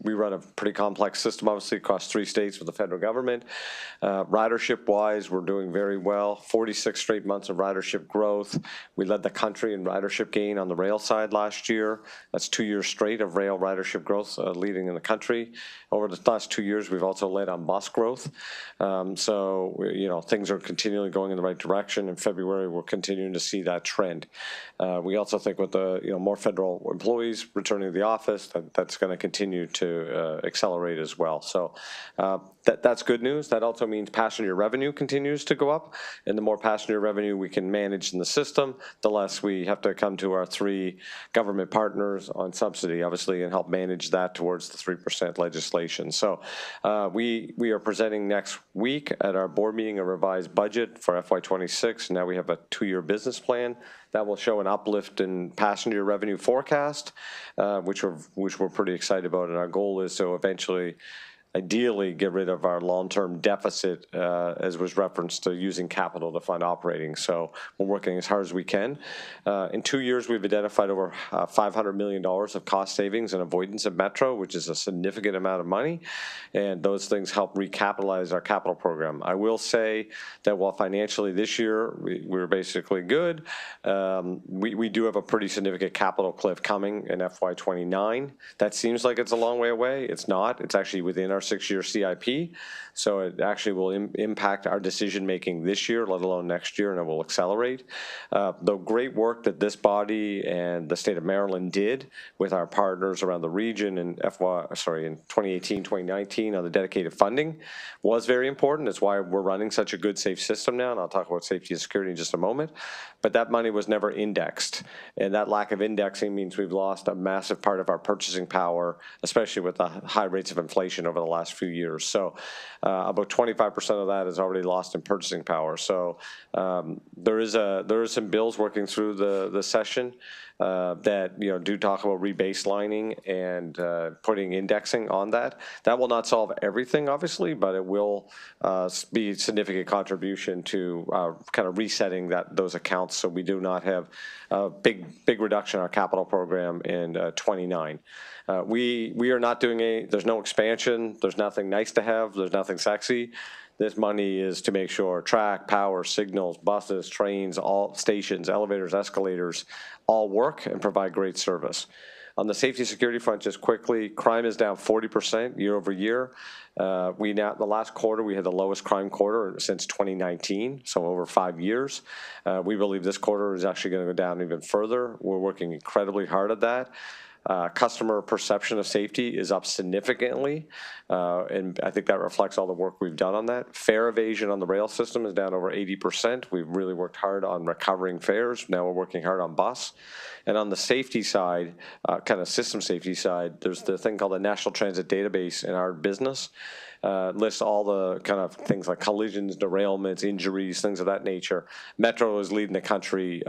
We run a pretty complex system, obviously, across 3 states with the federal government. Ridership-wise, we're doing very well. 46 straight months of ridership growth. We led the country in ridership gain on the rail side last year. That's 2 years straight of rail ridership growth, leading in the country. Over the last 2 years, we've also led on bus growth. So, things are continually going in the right direction. In February, we're continuing to see that trend. We also think with the more federal employees returning to the office, that's going to continue to accelerate as well. So that's good news. That also means passenger revenue continues to go up, and the more passenger revenue we can manage in the system, the less we have to come to our 3 government partners on subsidy, obviously, and help manage that towards the 3% legislation. So we are presenting next week at our board meeting a revised budget for FY26. Now we have a 2-year business plan that will show an uplift in passenger revenue forecast, which we're pretty excited about. And our goal is to eventually, ideally, get rid of our long-term deficit, as was referenced to using capital to fund operating. So we're working as hard as we can. In 2 years, we've identified over $500 million of cost savings and avoidance at Metro, which is a significant amount of money. And those things help recapitalize our capital program. I will say that while financially this year we're basically good, we do have a pretty significant capital cliff coming in FY29. That seems like it's a long way away. It's not. It's actually within our 6-year CIP. So it actually will impact our decision-making this year, let alone next year, and it will accelerate. The great work that this body and the state of Maryland did with our partners around the region in 2018, 2019 on the dedicated funding was very important. That's why we're running such a good, safe system now, and I'll talk about safety and security in just a moment. But that money was never indexed, and that lack of indexing means we've lost a massive part of our purchasing power, especially with the high rates of inflation over the last few years. So about 25% of that is already lost in purchasing power. So there is some bills working through the session that do talk about rebaselining and putting indexing on that. That will not solve everything, obviously, but it will be a significant contribution to kind of resetting those accounts, so we do not have a big reduction in our capital program in 29. We are not doing there's no expansion, there's nothing nice to have, there's nothing sexy. This money is to make sure track, power, signals, buses, trains, all stations, elevators, escalators, all work and provide great service. On the safety security front, just quickly, crime is down 40% year over year. The last quarter, we had the lowest crime quarter since 2019, so over 5 years. We believe this quarter is actually going to go down even further. We're working incredibly hard at that. Customer perception of safety is up significantly, and I think that reflects all the work we've done on that. Fare evasion on the rail system is down over 80%. We've really worked hard on recovering fares. Now we're working hard on bus. And on the safety side, kind of system safety side, there's the thing called the National Transit Database in our business. Lists all the kind of things like collisions, derailments, injuries, things of that nature. Metro is leading the country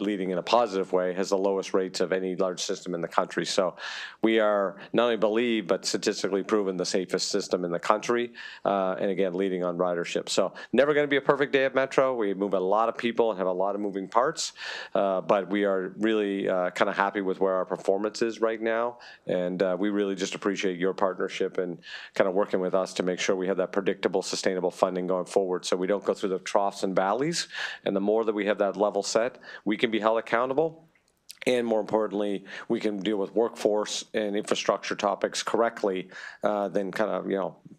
leading in a positive way, has the lowest rates of any large system in the country. So we are not only believe, but statistically proven the safest system in the country, and again, leading on ridership. So never going to be a perfect day at Metro. We move a lot of people and have a lot of moving parts, but we are really kind of happy with where our performance is right now, and we really just appreciate your partnership and kind of working with us to make sure we have that predictable, sustainable funding going forward so we don't go through the troughs and valleys. And the more that we have that level set, we can be held accountable. And more importantly, we can deal with workforce and infrastructure topics correctly than kind of,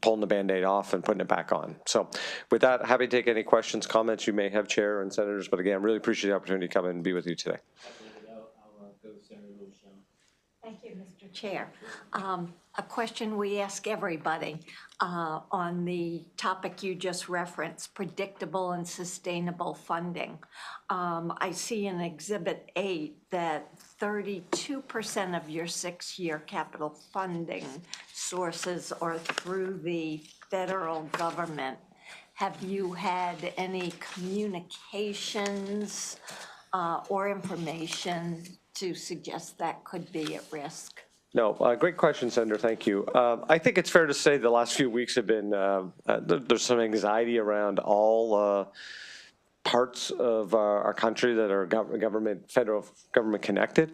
pulling the Band-Aid off and putting it back on. So with that, happy to take any questions, comments you may have, Chair and Senators. But again, really appreciate the opportunity to come in and be with you today. Thank you, Mr. Chair. A question we ask everybody on the topic you just referenced, predictable and sustainable funding. I see in Exhibit 8 that 32% of your 6-year capital funding sources are through the federal government. Have you had any communications or information to suggest that could be at risk? No, great question, Senator. Thank you. I think it's fair to say the last few weeks have been, there's some anxiety around all parts of our country that are federal government connected.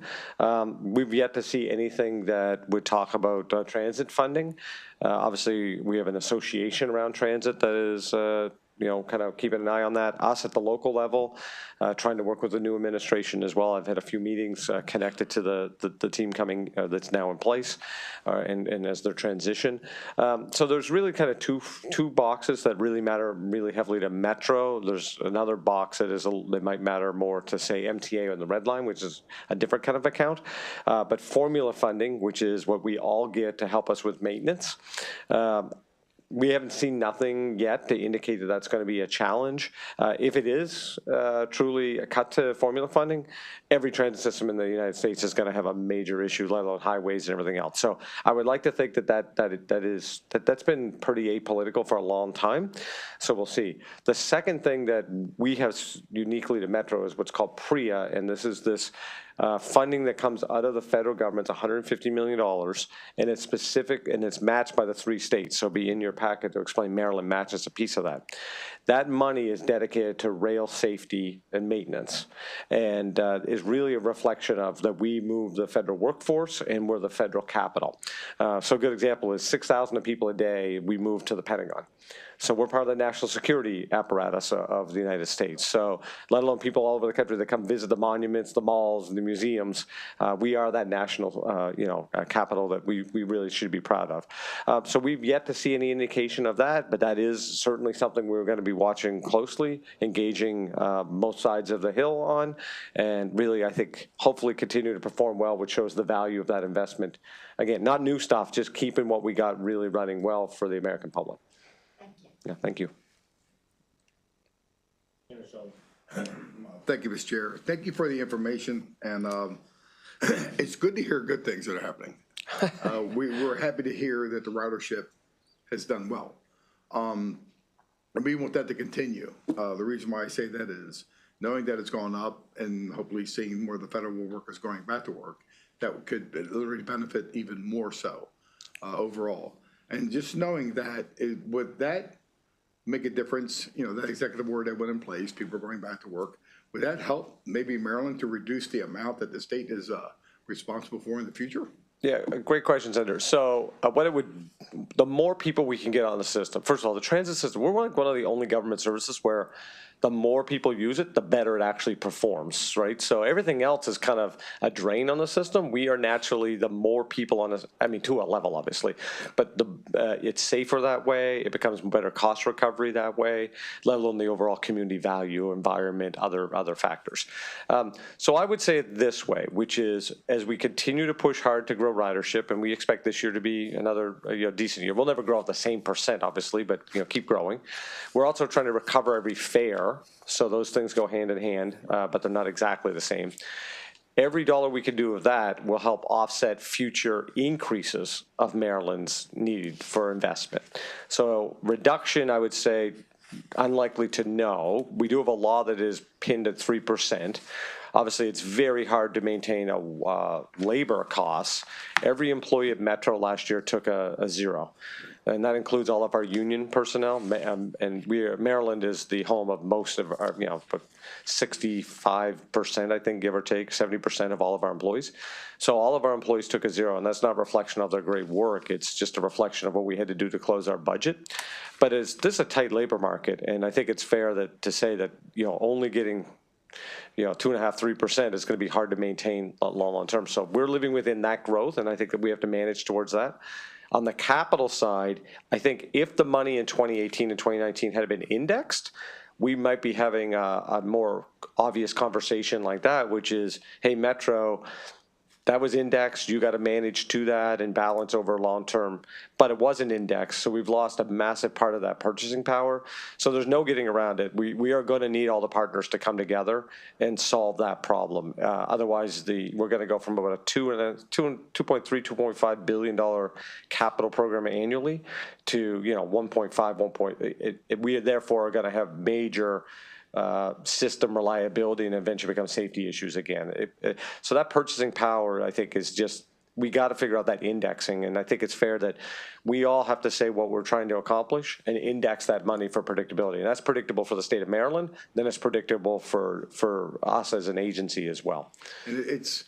We've yet to see anything that would talk about transit funding. Obviously, we have an association around transit that is kind of keeping an eye on that. Us at the local level, trying to work with the new administration as well. I've had a few meetings connected to the team coming that's now in place and as their transition. So there's really kind of two boxes that really matter really heavily to Metro. There's another box that might matter more to, say, MTA on the Red Line, which is a different kind of account. But formula funding, which is what we all get to help us with maintenance, we haven't seen nothing yet to indicate that that's going to be a challenge. If it is truly a cut to formula funding, every transit system in the United States is going to have a major issue, let alone highways and everything else. So I would like to think that's been pretty apolitical for a long time. So we'll see. The second thing that we have uniquely to Metro is what's called PREA, and this is funding that comes out of the federal government, $150 million, and it's specific and it's matched by the 3 states. So it'll be in your packet to explain Maryland matches a piece of that. That money is dedicated to rail safety and maintenance, and is really a reflection of that we move the federal workforce and we're the federal capital. So a good example is 6,000 people a day we move to the Pentagon. So we're part of the national security apparatus of the United States. So let alone people all over the country that come visit the monuments, the malls, the museums, we are that national, capital that we really should be proud of. So we've yet to see any indication of that, but that is certainly something we're going to be watching closely, engaging both sides of the hill on, and really, I think, hopefully continue to perform well, which shows the value of that investment. Again, not new stuff, just keeping what we got really running well for the American public. Yeah, thank you. Thank you, Mr. Chair. Thank you for the information, and it's good to hear good things that are happening. We're happy to hear that the ridership has done well. And we want that to continue. The reason why I say that is knowing that it's gone up and hopefully seeing more of the federal workers going back to work, that could literally benefit even more so overall. And just knowing that, would that make a difference? You know, that executive order that went in place, people are going back to work. Would that help maybe Maryland to reduce the amount that the state is responsible for in the future? Yeah, great question, Senator. So the more people we can get on the system, first of all, the transit system, we're like one of the only government services where the more people use it, the better it actually performs, right? So everything else is kind of a drain on the system. We are naturally the more people on this, I mean, to a level, obviously, but it's safer that way. It becomes better cost recovery that way, let alone the overall community value, environment, other factors. So I would say it this way, which is as we continue to push hard to grow ridership, and we expect this year to be another decent year. We'll never grow at the same percent, obviously, but keep growing. We're also trying to recover every fare. So those things go hand in hand, but they're not exactly the same. Every dollar we can do of that will help offset future increases of Maryland's need for investment. So reduction, I would say, unlikely to no. We do have a law that is pinned at 3%. Obviously, it's very hard to maintain labor costs. Every employee at Metro last year took a zero. And that includes all of our union personnel. And Maryland is the home of most of our, 65%, I think, give or take, 70% of all of our employees. So all of our employees took a zero, and that's not a reflection of their great work. It's just a reflection of what we had to do to close our budget. But this is a tight labor market, and I think it's fair to say that, only getting 2.5%, 3% is going to be hard to maintain long term. So we're living within that growth, and I think that we have to manage towards that. On the capital side, I think if the money in 2018 and 2019 had been indexed, we might be having a more obvious conversation like that, which is, hey, Metro, that was indexed. You got to manage to that and balance over long term. But it wasn't indexed, so we've lost a massive part of that purchasing power. So there's no getting around it. We are going to need all the partners to come together and solve that problem. Otherwise, we're going to go from about a $2.5 billion capital program annually to 1.5. We therefore are going to have major system reliability and eventually become safety issues again. So that purchasing power, I think, is just, we got to figure out that indexing. And I think it's fair that we all have to say what we're trying to accomplish and index that money for predictability. And that's predictable for the state of Maryland. Then it's predictable for us as an agency as well. And it's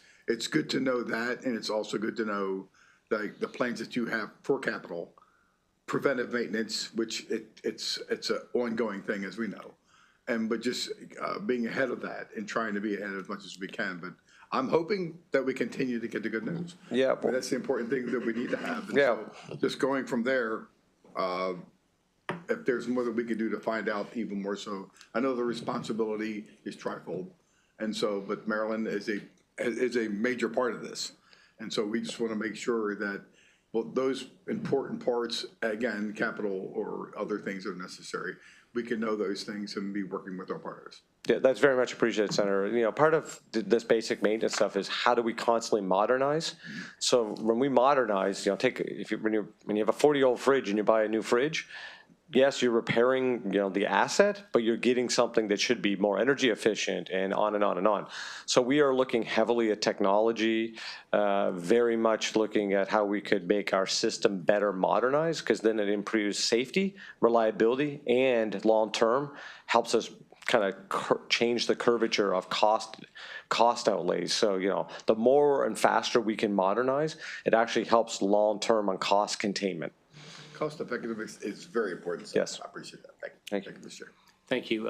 good to know that. And it's also good to know the plans that you have for capital, preventive maintenance, which it's an ongoing thing, as we know. But just being ahead of that and trying to be ahead as much as we can. But I'm hoping that we continue to get the good news. Yeah. But that's the important thing that we need to have. And yeah. So just going from there, if there's more that we can do to find out even more so. I know the responsibility is trifold. And so, but Maryland is a major part of this. And so we just want to make sure that, well, those important parts, again, capital or other things that are necessary, we can know those things and be working with our partners. Yeah, that's very much appreciated, Senator. Part of this basic maintenance stuff is how do we constantly modernize? So when we modernize, when you have a 40-year-old fridge and you buy a new fridge, yes, you're repairing, the asset, but you're getting something that should be more energy efficient and on and on and on. So we are looking heavily at technology, very much looking at how we could make our system better modernized, because then it improves safety, reliability, and long-term helps us kind of change the curvature of cost outlays. So, the more and faster we can modernize, it actually helps long-term on cost containment. Cost effectiveness is very important. So yes. I appreciate that. Thank you. Mr. Chair. Thank you.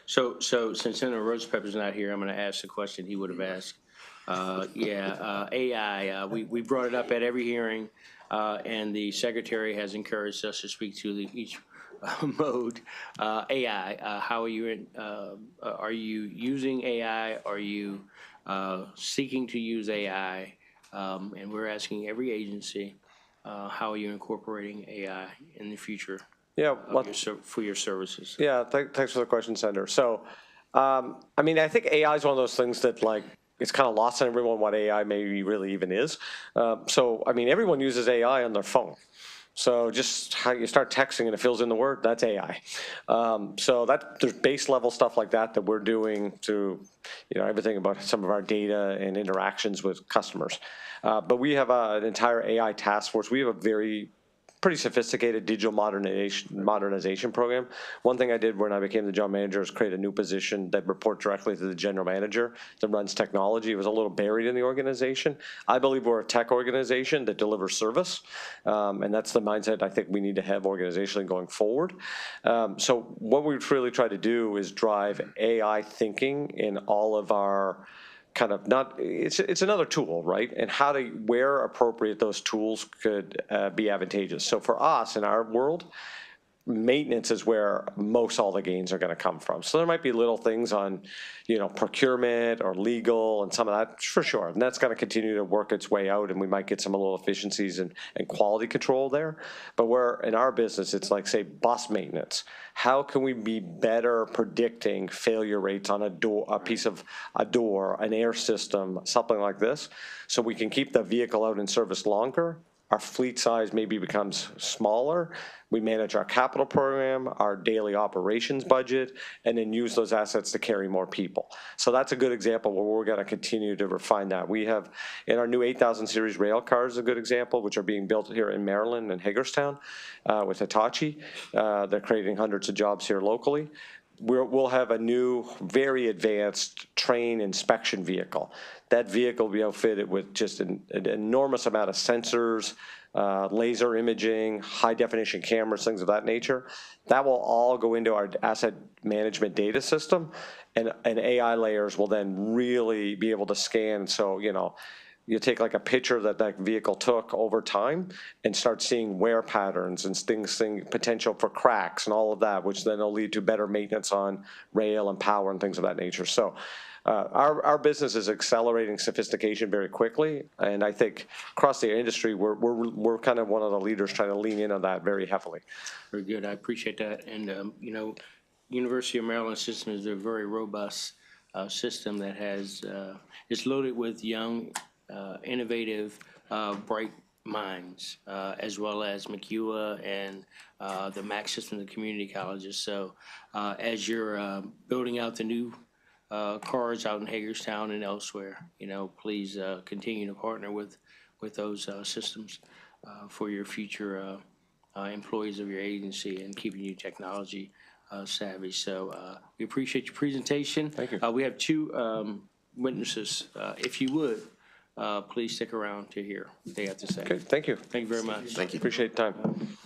So since Senator Rosepepper's not here, I'm going to ask the question he would have asked. AI, we brought it up at every hearing, and the secretary has encouraged us to speak to each mode. AI, how are you using AI? Are you seeking to use AI? And we're asking every agency, how are you incorporating AI in the future? Yeah, for your services? Yeah, thanks for the question, Senator. So, I think AI is one of those things that, it's kind of lost on everyone what AI maybe really even is. So, I mean, everyone uses AI on their phone. So just how you start texting and it fills in the word, that's AI. So there's base level stuff like that we're doing to, everything about some of our data and interactions with customers. But we have an entire AI task force. We have a pretty sophisticated digital modernization program. One thing I did when I became the general manager is create a new position that reports directly to the general manager that runs technology. It was a little buried in the organization. I believe we're a tech organization that delivers service, and that's the mindset I think we need to have organizationally going forward. So what we've really tried to do is drive AI thinking in all of our it's another tool, right? And where appropriate those tools could be advantageous. So for us in our world, maintenance is where most all the gains are going to come from. So there might be little things on, procurement or legal and some of that for sure. And that's going to continue to work its way out, and we might get some little efficiencies and quality control there. But where in our business, it's like, say, bus maintenance. How can we be better predicting failure rates on a piece of a door, an air system, something like this, so we can keep the vehicle out in service longer? Our fleet size maybe becomes smaller. We manage our capital program, our daily operations budget, and then use those assets to carry more people. So that's a good example where we're going to continue to refine that. We have in our new 8000 series rail cars, a good example, which are being built here in Maryland and Hagerstown with Hitachi. They're creating hundreds of jobs here locally. We'll have a new, very advanced train inspection vehicle. That vehicle will be outfitted with just an enormous amount of sensors, laser imaging, high-definition cameras, things of that nature. That will all go into our asset management data system, and AI layers will then really be able to scan. So, you take like a picture that vehicle took over time and start seeing wear patterns and seeing potential for cracks and all of that, which then will lead to better maintenance on rail and power and things of that nature. So our business is accelerating sophistication very quickly, and I think across the industry, we're kind of one of the leaders trying to lean in on that very heavily. Very good. I appreciate that. And, University of Maryland system is a very robust system that is loaded with young, innovative, bright minds, as well as McEwa and the MAC system, the community colleges. So as you're building out the new cars out in Hagerstown and elsewhere, please continue to partner with those systems for your future employees of your agency and keeping you technology savvy. So we appreciate your presentation. Thank you. We have two witnesses. If you would, please stick around to hear what they have to say. Okay, thank you. Thank you very much. Thank you. Appreciate the time.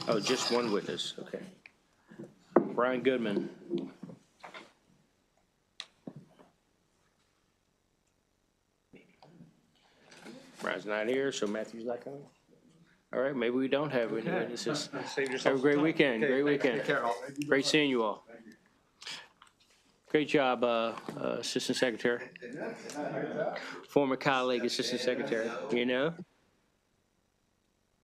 Oh, just one witness, okay. Brian Goodman. Brian's not here, so Matthew's not coming. All right, maybe we don't have any witnesses. Have a great weekend, great weekend. Great seeing you all. Great job, Assistant Secretary. Former colleague, Assistant Secretary,